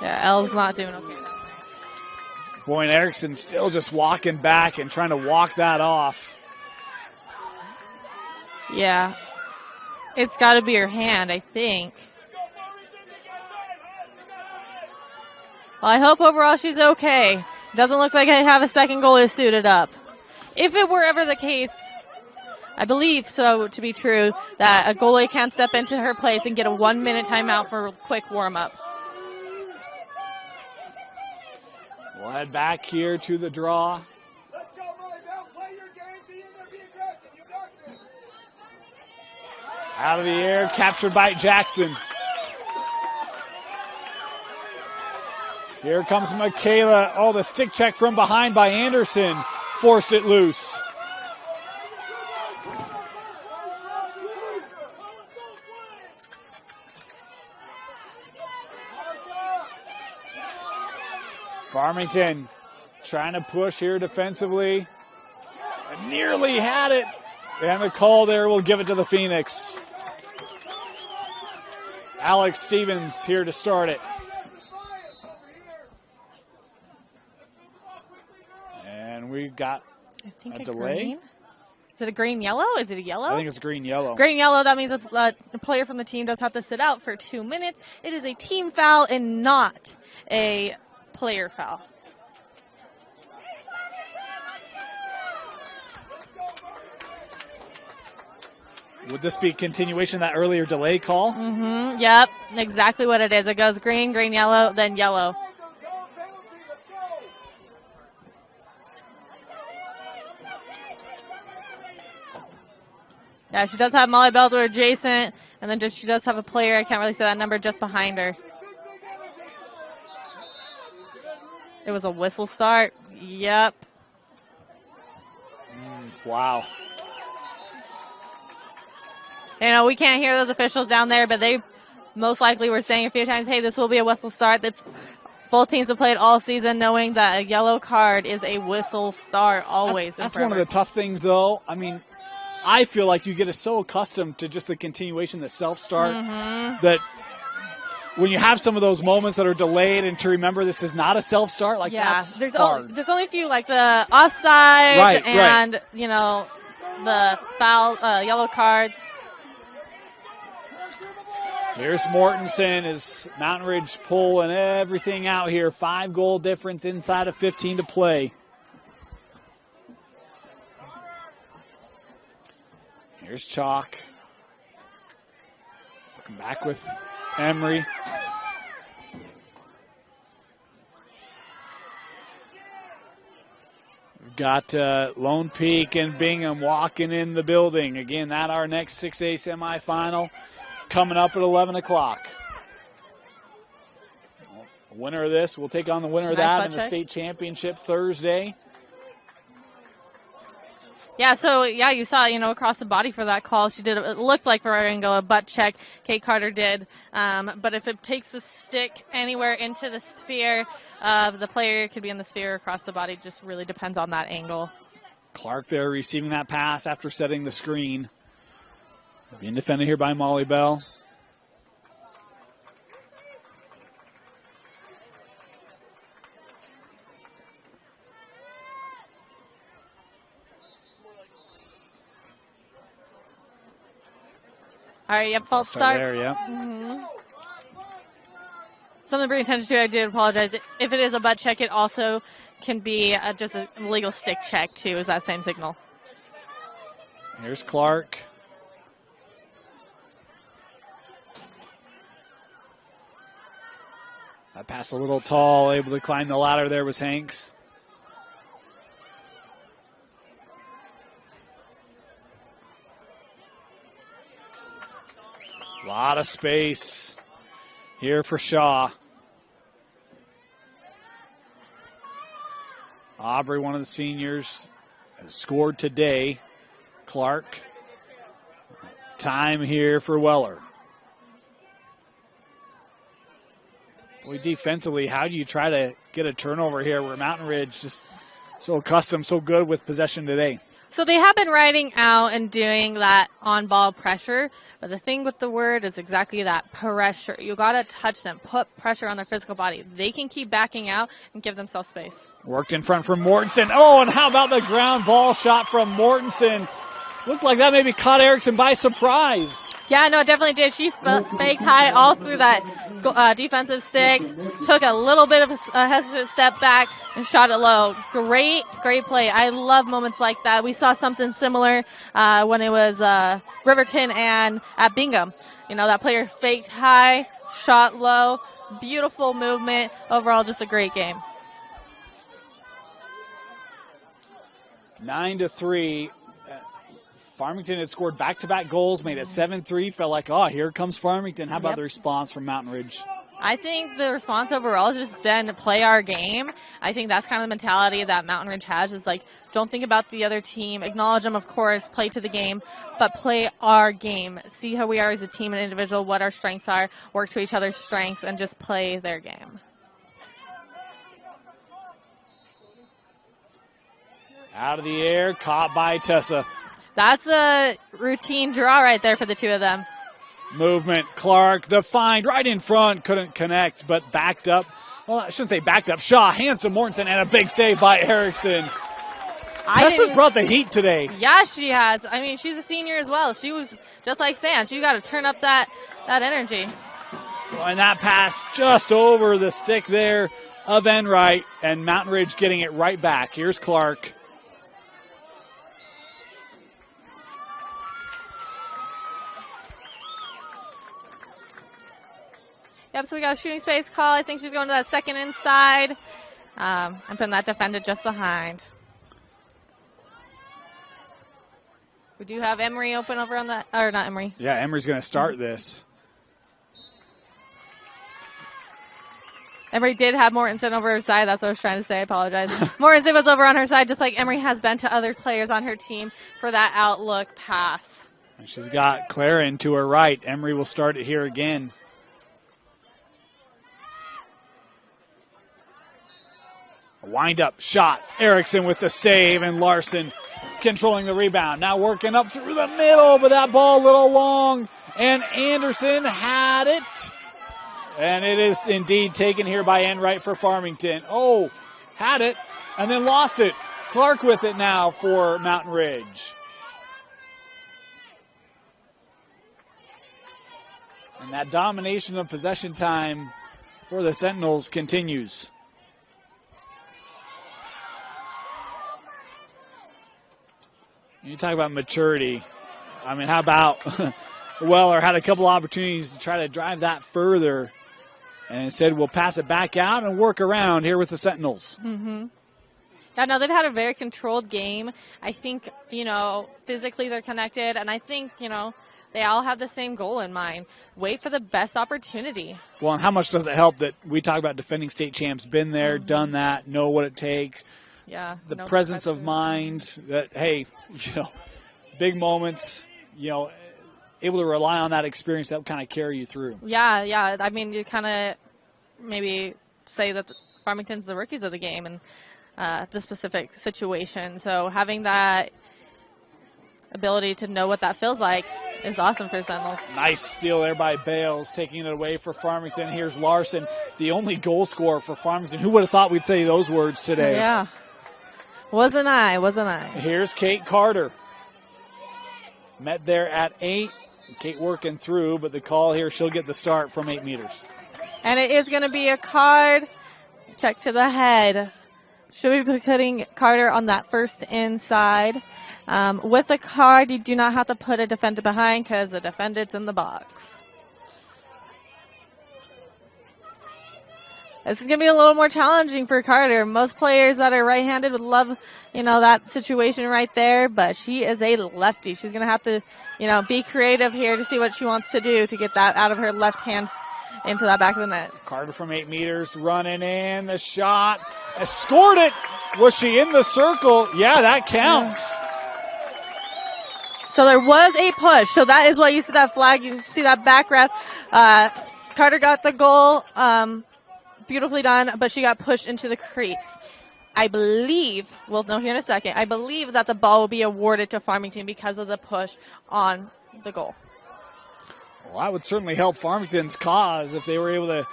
Yeah, Elle's not doing okay. Boyne Erickson still just walking back and trying to walk that off. Yeah. It's got to be her hand, I think. Well, I hope overall she's okay. Doesn't look like I have a second goalie suited up. If it were ever the case, I believe so to be true, that a goalie can step into her place and get a 1-minute timeout for a quick warm-up. We'll head back here to the draw. Let's go, Molly Bell. Play your game. Be in there. Be aggressive. You got this. Out of the air, captured by Jackson. Here comes Michaela. Oh, the stick check from behind by Anderson. Forced it loose. Farmington trying to push here defensively. Nearly had it. And the call there will give it to the Phoenix. Alex Stevens here to start it. And we got a delay. Green. Is it a green-yellow? Is it a yellow? I think it's green-yellow. Green-yellow, that means a player from the team does have to sit out for 2 minutes. It is a team foul and not a player foul. Would this be continuation of that earlier delay call? Mm-hmm. Yep, exactly what it is. It goes green, green, yellow, then yellow. Yeah, she does have Molly Belter adjacent, and then she does have a player, I can't really see that number, just behind her. It was a whistle start. Yep. Wow. You know, we can't hear those officials down there, but they most likely were saying a few times, hey, this will be a whistle start. That both teams have played all season knowing that a yellow card is a whistle start always. That's one of the tough things, though. I mean, I feel like you get so accustomed to just the continuation, the self-start, that when you have some of those moments that are delayed and to remember this is not a self-start, like that's hard. There's only a few, like the offside and, you know, the foul, yellow cards. Here's Mortensen as Mountain Ridge pulling everything out here. 5-goal difference inside of 15 to play. Here's Chalk. Looking back with Emery. We've got Lone Peak and Bingham walking in the building. Again, that our next 6A semifinal. Coming up at 11 o'clock. Winner of this will take on the winner of that in the state championship Thursday. Yeah, so, yeah, you saw, you know, across the body for that call. She did, it looked like Ferrari Angle, a butt check. Kate Carter did. But if it takes the stick anywhere into the sphere, the player could be in the sphere across the body. Just really depends on that angle. Clark there receiving that pass after setting the screen. Being defended here by Molly Bell. All right, yep, false start. There, yeah. Something to bring attention to, I do apologize. If it is a butt check, it also can be just a legal stick check, too, is that same signal. Here's Clark. That pass a little tall, able to climb the ladder there was Hanks. A lot of space here for Shaw. Aubrey, one of the seniors, has scored today. Clark. Time here for Weller. Boy, defensively, how do you try to get a turnover here where Mountain Ridge just so accustomed, so good with possession today? So they have been riding out and doing that on-ball pressure, but the thing with the word is exactly that, pressure. You got to touch them, put pressure on their physical body. They can keep backing out and give themselves space. Worked in front from Mortensen. Oh, and how about the ground ball shot from Mortensen? Looked like that maybe caught Erickson by surprise. Yeah, no, it definitely did. She faked high all through that defensive sticks, took a little bit of a hesitant step back, and shot it low. Great play. I love moments like that. We saw something similar when it was Riverton and at Bingham. You know, that player faked high, shot low. Beautiful movement. Overall, just a great game. 9-3. Farmington had scored back-to-back goals, made it 7-3. Felt like, oh, here comes Farmington. How about the response from Mountain Ridge? I think the response overall has just been to play our game. I think that's kind of the mentality that Mountain Ridge has. It's like, don't think about the other team. Acknowledge them, of course, play to the game, but play our game. See how we are as a team and individual, what our strengths are, work to each other's strengths, and just play their game. Out of the air, caught by Tessa. That's a routine draw right there for the two of them. Movement, Clark, the find right in front, couldn't connect, but backed up. Well, I shouldn't say backed up. Shaw hands to Mortensen, and a big save by Erickson. Tessa's brought the heat today. Yeah, she has. I mean, she's a senior as well. She was just like Sand. She got to turn up that energy. And that pass just over the stick there of Enright, and Mountain Ridge getting it right back. Here's Clark. Yep, so we got a shooting space call. I think she's going to that second inside. And putting that defender just behind. We do have Emery open over on that, or not Emery. Yeah, Emery's going to start this. Emery did have Mortensen over her side. That's what I was trying to say. I apologize. Mortensen was over on her side, just like Emery has been to other players on her team for that outlook pass. And she's got Claren to her right. Emery will start it here again. Wind up shot. Erickson with the save, and Larson controlling the rebound. Now working up through the middle, but that ball a little long, and Anderson had it. And it is indeed taken here by Enright for Farmington. Oh, had it, and then lost it. Clark with it now for Mountain Ridge. And that domination of possession time for the Sentinels continues. You talk about maturity. I mean, how about Weller had a couple opportunities to try to drive that further, and instead we'll pass it back out and work around here with the Sentinels. Mm-hmm. Yeah, no, they've had a very controlled game. I think, physically they're connected, and I think, they all have the same goal in mind. Wait for the best opportunity. Well, and how much does it help that we talk about defending state champs, been there, done that, know what it takes. Yeah. The presence of mind that, hey, big moments, able to rely on that experience to help kind of carry you through. Yeah. I mean, you kind of maybe say that Farmington's the rookies of the game in the specific situation. So having that ability to know what that feels like is awesome for Sentinels. Nice steal there by Bales, taking it away for Farmington. Here's Larson, the only goal scorer for Farmington. Who would have thought we'd say those words today? Yeah. Wasn't I. Here's Kate Carter. Met there at 8. Kate working through, but the call here, she'll get the start from 8 meters. And it is going to be a card. Check to the head. Should we be putting Carter on that first inside? With a card, you do not have to put a defender behind because the defendant's in the box. This is going to be a little more challenging for Carter. Most players that are right-handed would love, that situation right there, but she is a lefty. She's going to have to, be creative here to see what she wants to do to get that out of her left hand into that back of the net. Carter from 8 meters running in. The shot. Scored it. Was she in the circle? Yeah, that counts. So there was a push. So that is what you see that flag. You see that back ref. Carter got the goal. Beautifully done, but she got pushed into the crease. I believe, we'll know here in a second, I believe that the ball will be awarded to Farmington because of the push on the goal. Well, that would certainly help Farmington's cause if they were able to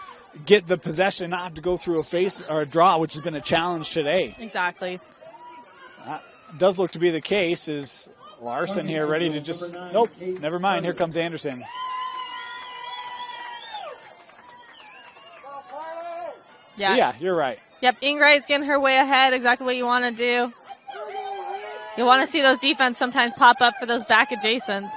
get the possession, not have to go through a face or a draw, which has been a challenge today. Exactly. That does look to be the case. Is Larson here ready to just, nope, never mind. Here comes Anderson. Yeah, you're right. Yep, Ingright's getting her way ahead, exactly what you want to do. You want to see those defense sometimes pop up for those back adjacents.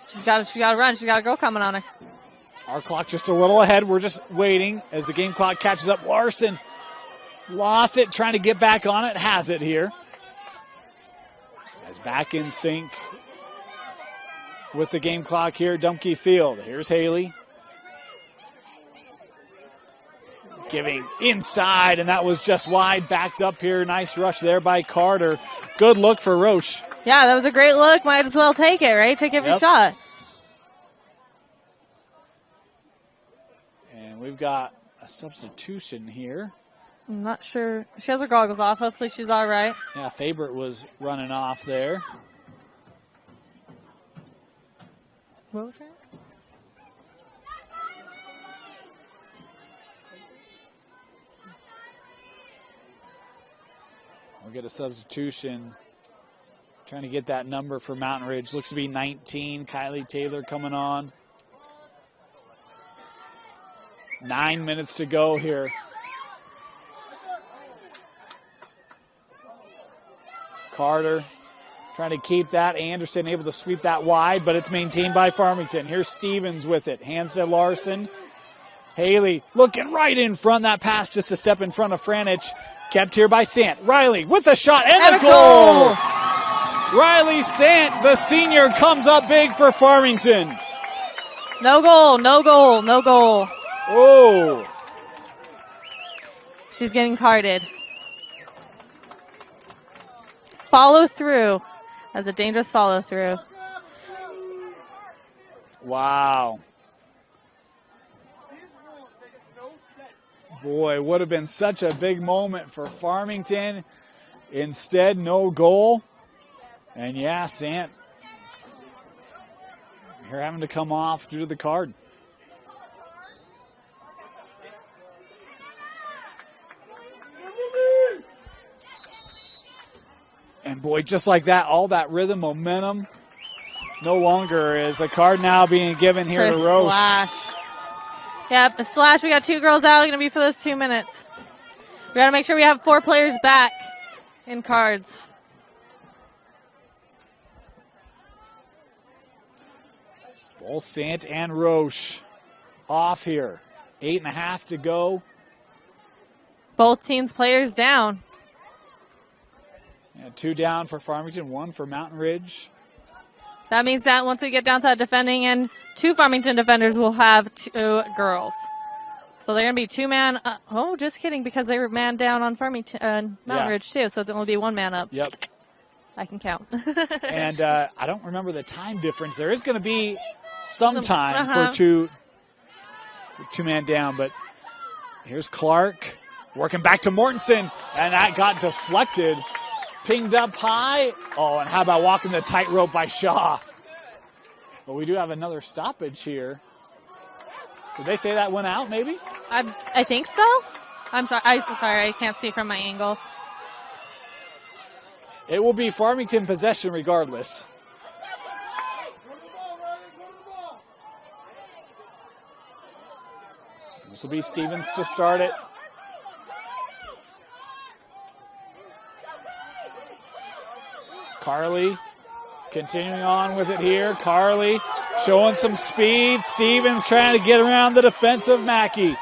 She's got to run. She's got a girl coming on her. Our clock just a little ahead. We're just waiting as the game clock catches up. Larson lost it, trying to get back on it. Has it here. As back in sync with the game clock here, Dumke Field. Here's Haley. Giving inside, and that was just wide. Backed up here. Nice rush there by Carter. Good look for Roche. Yeah, that was a great look. Might as well take it, right? Take every shot. And we've got a substitution here. I'm not sure. She has her goggles off. Hopefully she's all right. Yeah, Favorite was running off there. What was that? We'll get a substitution. Trying to get that number for Mountain Ridge. Looks to be 19. Kylie Taylor coming on. 9 minutes to go here. Carter trying to keep that. Anderson able to sweep that wide, but it's maintained by Farmington. Here's Stevens with it. Hands to Larson. Haley looking right in front. That pass just a step in front of Franich. Kept here by Sant. Riley with a shot and a goal! Riley Sant, the senior, comes up big for Farmington. No goal, no goal, no goal. Oh. She's getting carded. Follow through. That's a dangerous follow through. Wow. Boy, would have been such a big moment for Farmington. Instead, no goal. And yeah, Sant here having to come off due to the card. And boy, just like that, all that rhythm, momentum, no longer is a card now being given here to Roche. Slash. Yep, a slash. We got 2 girls out. Going to be for those 2 minutes. We got to make sure we have 4 players back in cards. Both Sant and Roche off here. 8.5 to go. Both teams' players down. Yeah, 2 down for Farmington, 1 for Mountain Ridge. That means that once we get down to that defending end, 2 Farmington defenders will have 2 girls. So they're going to be 2-man. Oh, just kidding, because they were man down on Farmington, Mountain Ridge too. So there will be 1 man up. Yep. I can count. And I don't remember the time difference. There is going to be some time for 2-man down, but here's Clark working back to Mortensen, and that got deflected. Pinged up high. Oh, and how about walking the tightrope by Shaw? But we do have another stoppage here. Did they say that went out, maybe? I think so. I'm sorry. I can't see from my angle. It will be Farmington possession regardless. This will be Stevens to start it. Carly continuing on with it here. Carly showing some speed. Stevens trying to get around the defensive Mackey.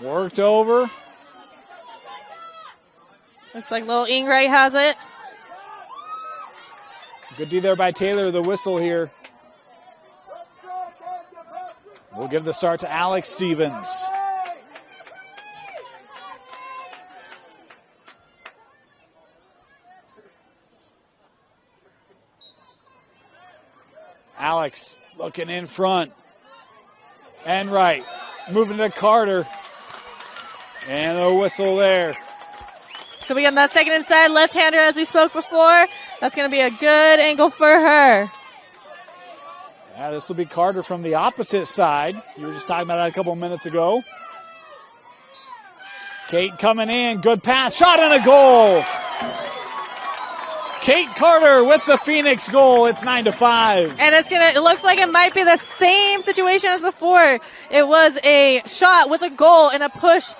Worked over. Looks like little Ingray has it. Good D there by Taylor, the whistle here. We'll give the start to Alex Stevens. Alex looking in front and right. Moving to Carter. And a whistle there. So we got that second inside left-hander as we spoke before. That's going to be a good angle for her. Yeah, this will be Carter from the opposite side. You were just talking about that a couple minutes ago. Kate coming in. Good pass. Shot and a goal. Kate Carter with the Phoenix goal. It's 9-5. And it looks like it might be the same situation as before. It was a shot with a goal and a push,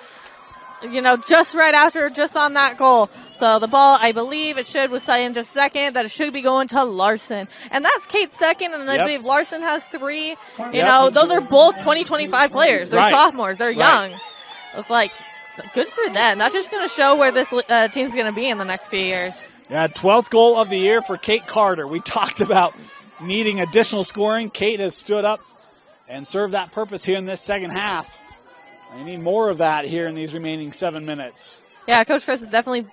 just right after, just on that goal. So the ball, I believe it should, was in just a second, that it should be going to Larson. And that's Kate's second, and I believe Larson has 3. Those are both 2025 players. They're sophomores. They're young. It's like, good for them. That's just going to show where this team's going to be in the next few years. Yeah, 12th goal of the year for Kate Carter. We talked about needing additional scoring. Kate has stood up and served that purpose here in this second half. They need more of that here in these remaining 7 minutes. Yeah, Coach Chris has definitely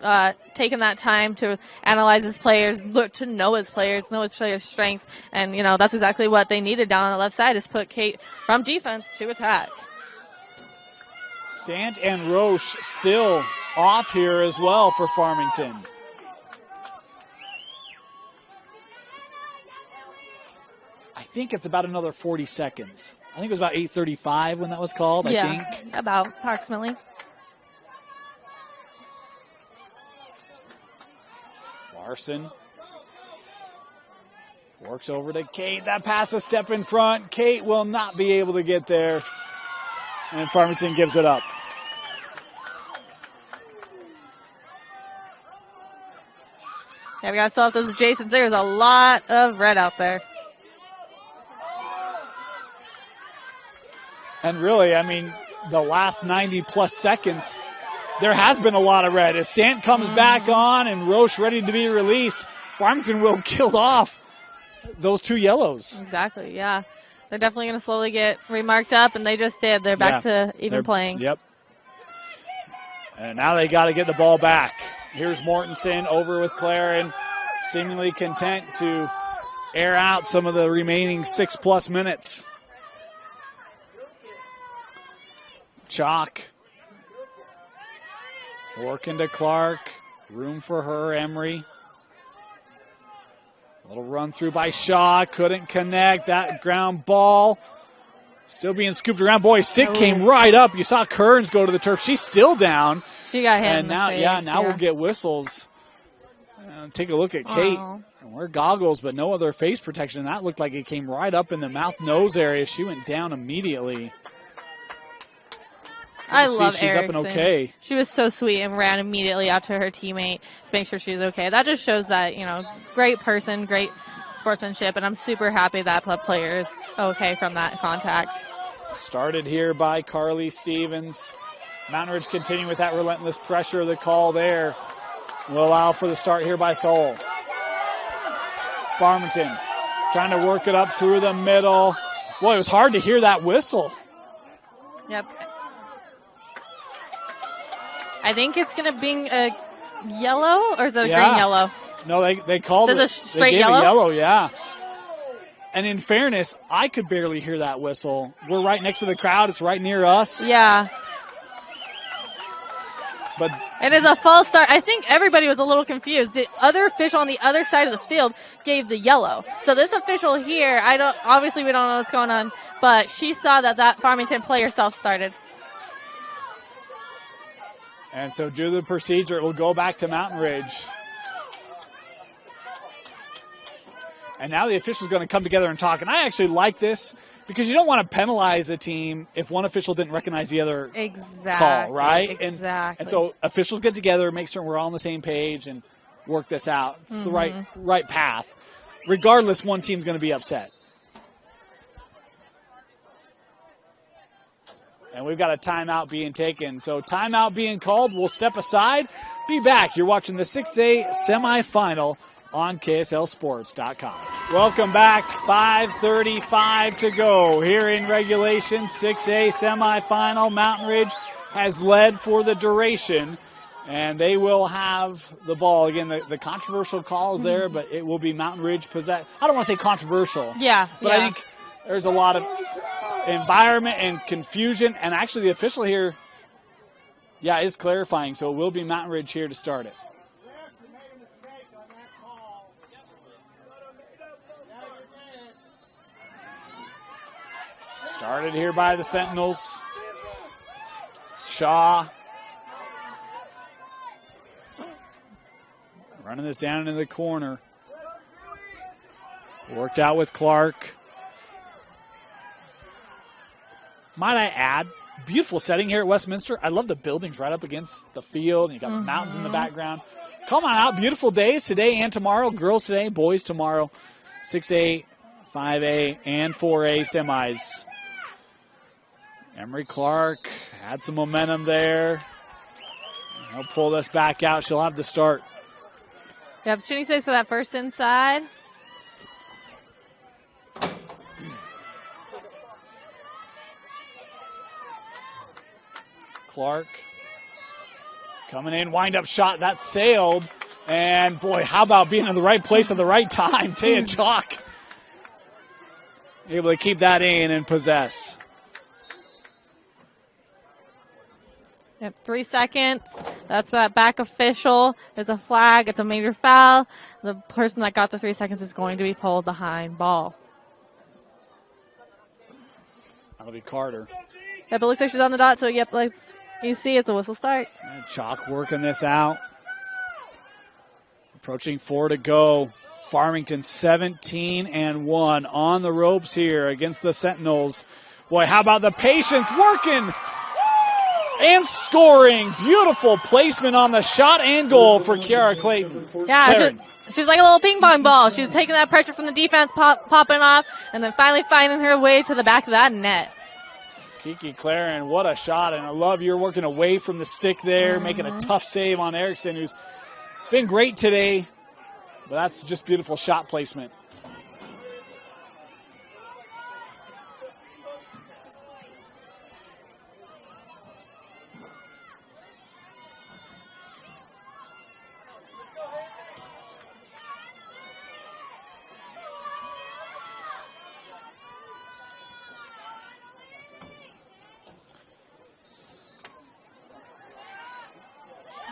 taken that time to analyze his players, look to know his players' strengths, and that's exactly what they needed down on the left side is put Kate from defense to attack. Sant and Roche still off here as well for Farmington. I think it's about another 40 seconds. I think it was about 8:35 when that was called, I think. About approximately. Larson works over to Kate. That pass a step in front. Kate will not be able to get there. And Farmington gives it up. Yeah, we got to solve those adjacents. There's a lot of red out there. And really, I mean, the last 90-plus seconds, there has been a lot of red. As Sant comes back on and Roche ready to be released, Farmington will kill off those two yellows. Exactly, yeah. They're definitely going to slowly get remarked up, and they just did. They're back to even playing. Yep. And now they got to get the ball back. Here's Mortensen over with Claren, seemingly content to air out some of the remaining 6+ minutes. Chalk. Working to Clark. Room for her, Emery. A little run through by Shaw. Couldn't connect. That ground ball still being scooped around. Boy, stick came right up. You saw Kearns go to the turf. She's still down. She got hit and in now, the face. Now we'll get whistles. Take a look at Kate. Wear goggles, but no other face protection. That looked like it came right up in the mouth-nose area. She went down immediately. I love she's Erickson. up and okay. She was so sweet and ran immediately out to her teammate to make sure she was okay. That just shows that, great person, great sportsmanship, and I'm super happy that player is okay from that contact. Started here by Carly Stevens. Mountain Ridge continuing with that relentless pressure. The call there will allow for the start here by Thole. Farmington trying to work it up through the middle. Boy, it was hard to hear that whistle. Yep. I think it's going to be a yellow, or is it a green-yellow? No, they called it. Does a straight they gave yellow? A yellow, yeah. And in fairness, I could barely hear that whistle. We're right next to the crowd. It's right near us. Yeah. But it is a false start. I think everybody was a little confused. The other official on the other side of the field gave the yellow. So this official here, obviously we don't know what's going on, but she saw that Farmington player self-started. And so due to the procedure, it will go back to Mountain Ridge. And now the official's going to come together and talk. And I actually like this because you don't want to penalize a team if one official didn't recognize the other call, right? Exactly. And so officials get together, make sure we're all on the same page and work this out. It's the right path. Regardless, one team's going to be upset. And we've got a timeout being taken. So timeout being called. We'll step aside. Be back. You're watching the 6A semifinal on KSLSports.com. Welcome back. 5:35 to go here in regulation. 6A semifinal. Mountain Ridge has led for the duration. And they will have the ball. Again, the controversial call is there, but it will be Mountain Ridge possess. I don't want to say controversial. Yeah. But I think there's a lot of environment and confusion, and actually the official here, is clarifying, so it will be Mountain Ridge here to start it. Started here by the Sentinels. Shaw running this down into the corner. Worked out with Clark. Might I add, beautiful setting here at Westminster. I love the buildings right up against the field. You got the mountains in the background. Come on out. Beautiful days today and tomorrow. Girls today, boys tomorrow. 6A, 5A, and 4A semis. Emery Clark had some momentum there. I'll pull this back out. She'll have the start. Yep, shooting space for that first inside. Clark Coming in, wind-up shot, that sailed. And, boy, how about being in the right place at the right time? Taya Chalk able to keep that in and possess. Yep, 3 seconds. That's that back official. There's a flag. It's a major foul. The person that got the 3 seconds is going to be pulled behind ball. That'll be Carter. Yep, it looks like she's on the dot, so yep, you see it's a whistle start. And Chalk working this out. Approaching 4 to go. Farmington 17-1 on the ropes here against the Sentinels. Boy, how about the patience working and scoring. Beautiful placement on the shot and goal for Kiara Clayton. Yeah, she's like a little ping pong ball. She was taking that pressure from the defense, popping off, and then finally finding her way to the back of that net. Kiki Claren, what a shot. And I love you're working away from the stick there, making a tough save on Erickson, who's been great today. But that's just beautiful shot placement.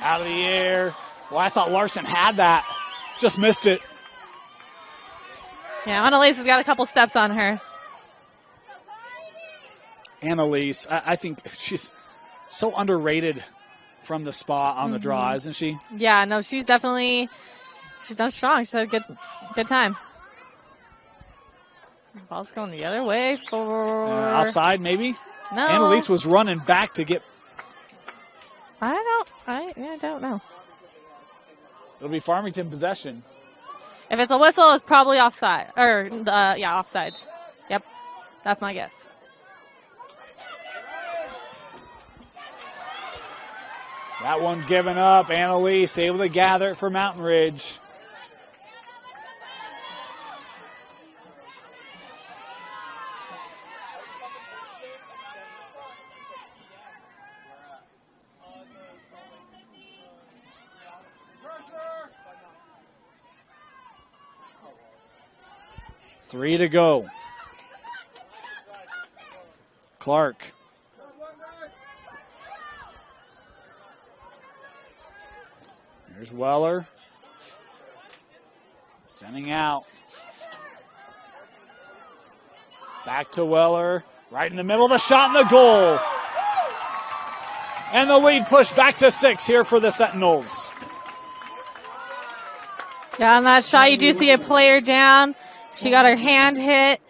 Out of the air. Well, I thought Larson had that. Just missed it. Yeah, Annalise has got a couple steps on her. Annalise, I think she's so underrated from the spot on the draw, isn't she? Yeah, no, she's done strong. She's had a good time. Ball's going the other way for... offside, maybe? No. Annalise was running back to get... I don't know. It'll be Farmington possession. If it's a whistle, it's probably offside. Offsides. Yep, that's my guess. That one given up. Annalise able to gather it for Mountain Ridge. Three to go. Clark. Here's Weller. Sending out. Back to Weller. Right in the middle of the shot and the goal. And the lead pushed back to 6 here for the Sentinels. Yeah, on that shot, you do see a player down. She got her hand hit.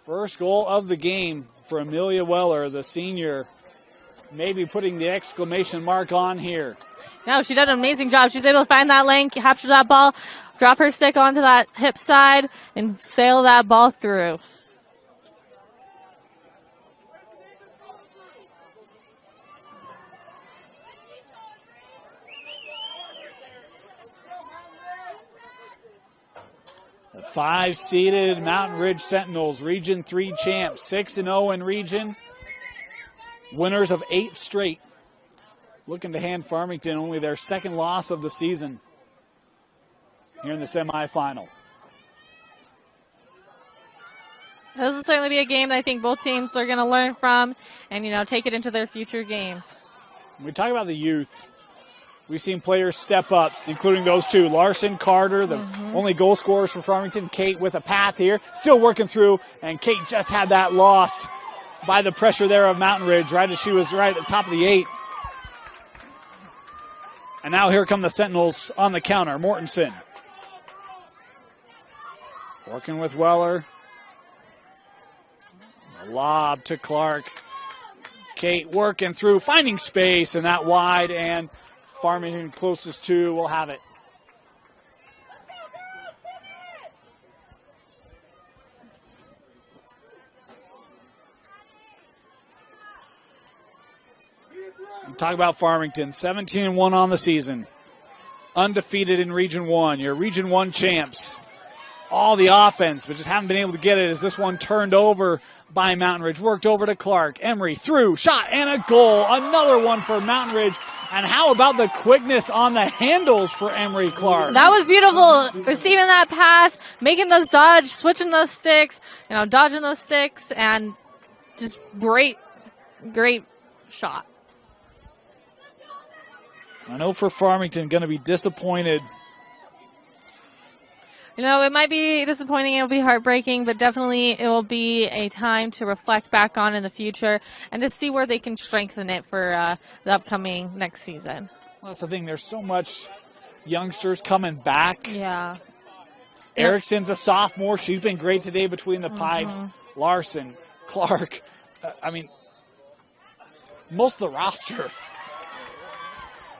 First goal of the game for Amelia Weller, the senior. Maybe putting the exclamation mark on here. No, she did an amazing job. She was able to find that lane, capture that ball, drop her stick onto that hip side, and sail that ball through. The 5-seeded Mountain Ridge Sentinels, Region 3 champs, 6-0 in region. Winners of 8 straight. Looking to hand Farmington only their second loss of the season here in the semifinal. This will certainly be a game that I think both teams are going to learn from and, take it into their future games. When we talk about the youth, we've seen players step up, including those two. Larson, Carter, the only goal scorers for Farmington. Kate with a path here, still working through, and Kate just had that lost by the pressure there of Mountain Ridge, right as she was right at the top of the 8. And now here come the Sentinels on the counter. Mortensen working with Weller. The lob to Clark. Kate working through, finding space, and that wide, and Farmington closest to will have it. Talk about Farmington, 17-1 on the season. Undefeated in Region 1. Your Region 1 champs. all the offense, but just haven't been able to get it as this one turned over by Mountain Ridge. Worked over to Clark. Emery through, shot, and a goal. Another one for Mountain Ridge. And how about the quickness on the handles for Emery Clark? That was beautiful. Receiving that pass, making those dodge, switching those sticks, dodging those sticks, and just great shot. I know for Farmington going to be disappointed. It might be disappointing, it'll be heartbreaking, but definitely it will be a time to reflect back on in the future and to see where they can strengthen it for the upcoming next season. Well, that's the thing. There's so much youngsters coming back. Yeah. Erickson's a sophomore. She's been great today between the pipes. Larson, Clark. Most of the roster.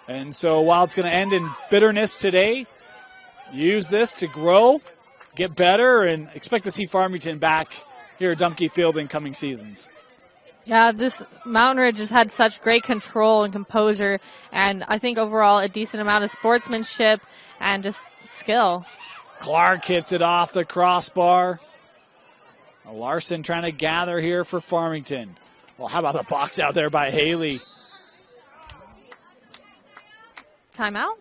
And so while it's going to end in bitterness today, use this to grow, get better, and expect to see Farmington back here at Dumke Field in coming seasons. Yeah, this Mountain Ridge has had such great control and composure, and I think overall a decent amount of sportsmanship and just skill. Clark hits it off the crossbar. Larson trying to gather here for Farmington. Well, how about the box out there by Haley? Timeout?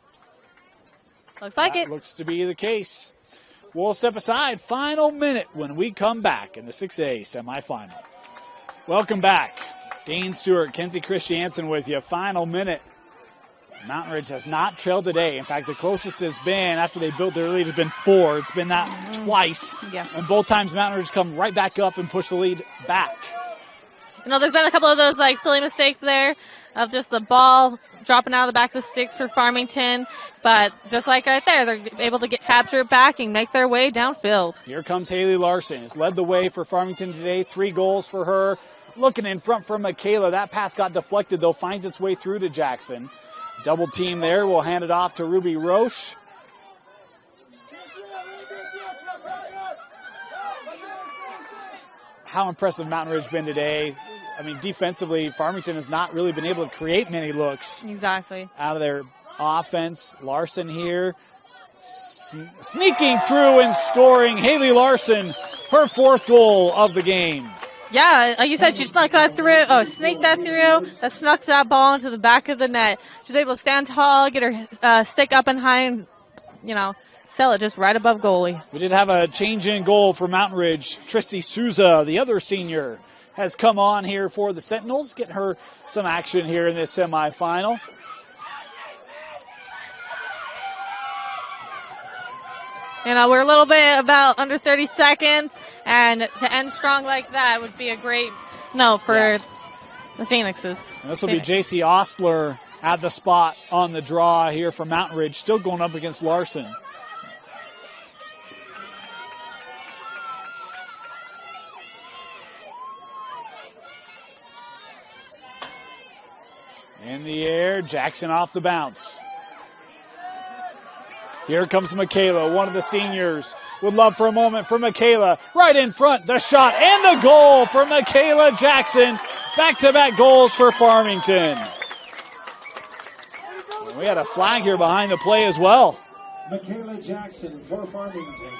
Looks like it. Looks to be the case. We'll step aside. Final minute when we come back in the 6A semifinal. Welcome back. Dean Stewart, Kenzie Christiansen with you. Final minute. Mountain Ridge has not trailed today. In fact, the closest has been, after they built their lead, has been 4. It's been that twice. Yes. And both times Mountain Ridge come right back up and push the lead back. There's been a couple of those silly mistakes there of just the ball dropping out of the back of the sticks for Farmington. But just like right there, they're able to capture it back and make their way downfield. Here comes Haley Larson. Has led the way for Farmington today. 3 goals for her. Looking in front for Michaela. That pass got deflected, though. Finds its way through to Jackson. Double team there. We'll hand it off to Ruby Roche. How impressive Mountain Ridge been today. Defensively, Farmington has not really been able to create many looks. Exactly. Out of their offense. Larson here. Sneaking through and scoring. Haley Larson, her 4th goal of the game. Yeah, like you said, she snuck that through. Snaked that through. That snuck that ball into the back of the net. She's able to stand tall, get her stick up and high, and, sell it just right above goalie. We did have a change in goal for Mountain Ridge. Tristy Souza, the other senior, has come on here for the Sentinels, getting her some action here in this semifinal. We're a little bit about under 30 seconds, and to end strong like that would be a great for the Phoenixes. And this will be J.C. Ostler at the spot on the draw here for Mountain Ridge, still going up against Larson. In the air, Jackson off the bounce. Here comes Michaela, one of the seniors. Would love for a moment for Michaela. Right in front, the shot and the goal for Michaela Jackson. Back-to-back goals for Farmington. And we had a flag here behind the play as well. Michaela Jackson for Farmington.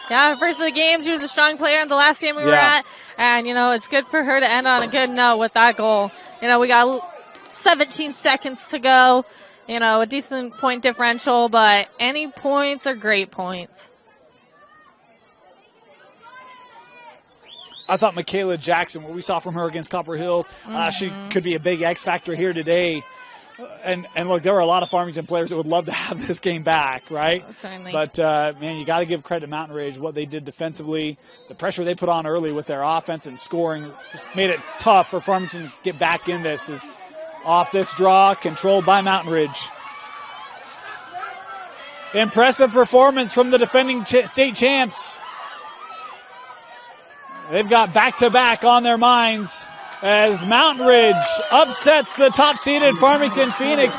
Yeah, first of the game, she was a strong player in the last game we were at. And, it's good for her to end on a good note with that goal. We got 17 seconds to go. A decent point differential, but any points are great points. I thought Michaela Jackson, what we saw from her against Copper Hills, she could be a big X factor here today. And look, there were a lot of Farmington players that would love to have this game back, right? Certainly. But, you got to give credit to Mountain Ridge, what they did defensively. The pressure they put on early with their offense and scoring just made it tough for Farmington to get back in this. Off this draw, controlled by Mountain Ridge. Impressive performance from the defending state champs. They've got back-to-back on their minds as Mountain Ridge upsets the top-seeded Farmington Phoenix.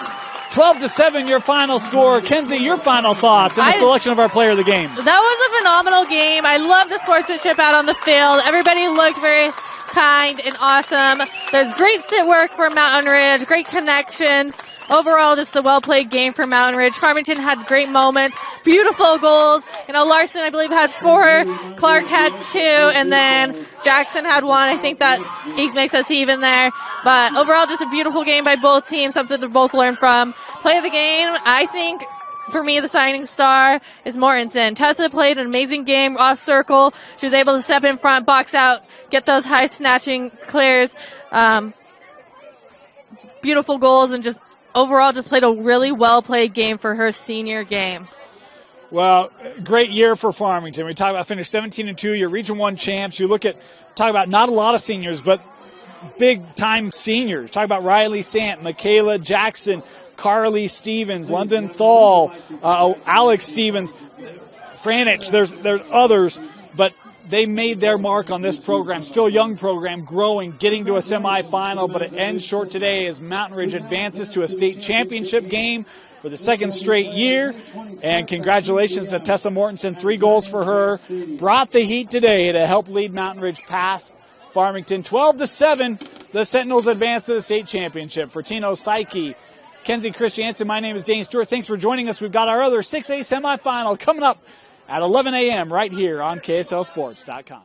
12-7, your final score. Kenzie, your final thoughts and the selection of our player of the game. That was a phenomenal game. I love the sportsmanship out on the field. Everybody looked very kind and awesome. There's great sit work for Mountain Ridge, great connections. overall, just a well-played game for Mountain Ridge. Farmington had great moments, beautiful goals. Larson, I believe, had 4. Clark had 2, and then Jackson had 1. I think that makes us even there. But overall, just a beautiful game by both teams, something to both learn from. Play of the game, I think, for me, the shining star is Mortensen. Tessa played an amazing game off circle. She was able to step in front, box out, get those high snatching clears. Beautiful goals, and just overall just played a really well-played game for her senior game. Well, great year for Farmington. We talk about finished 17-2. You're Region 1 champs. You talk about not a lot of seniors, but big-time seniors. Talk about Riley Sant, Michaela Jackson, Carly Stevens, London Thal, Alex Stevens, Franich. There's others, but they made their mark on this program. Still a young program, growing, getting to a semifinal, but it ends short today as Mountain Ridge advances to a state championship game for the second straight year. And congratulations to Tessa Mortensen. 3 goals for her. Brought the heat today to help lead Mountain Ridge past Farmington. 12-7, the Sentinels advance to the state championship. For Tino Psyche, Kenzie Christiansen, my name is Dane Stewart. Thanks for joining us. We've got our other 6A semifinal coming up at 11 a.m. right here on KSLSports.com.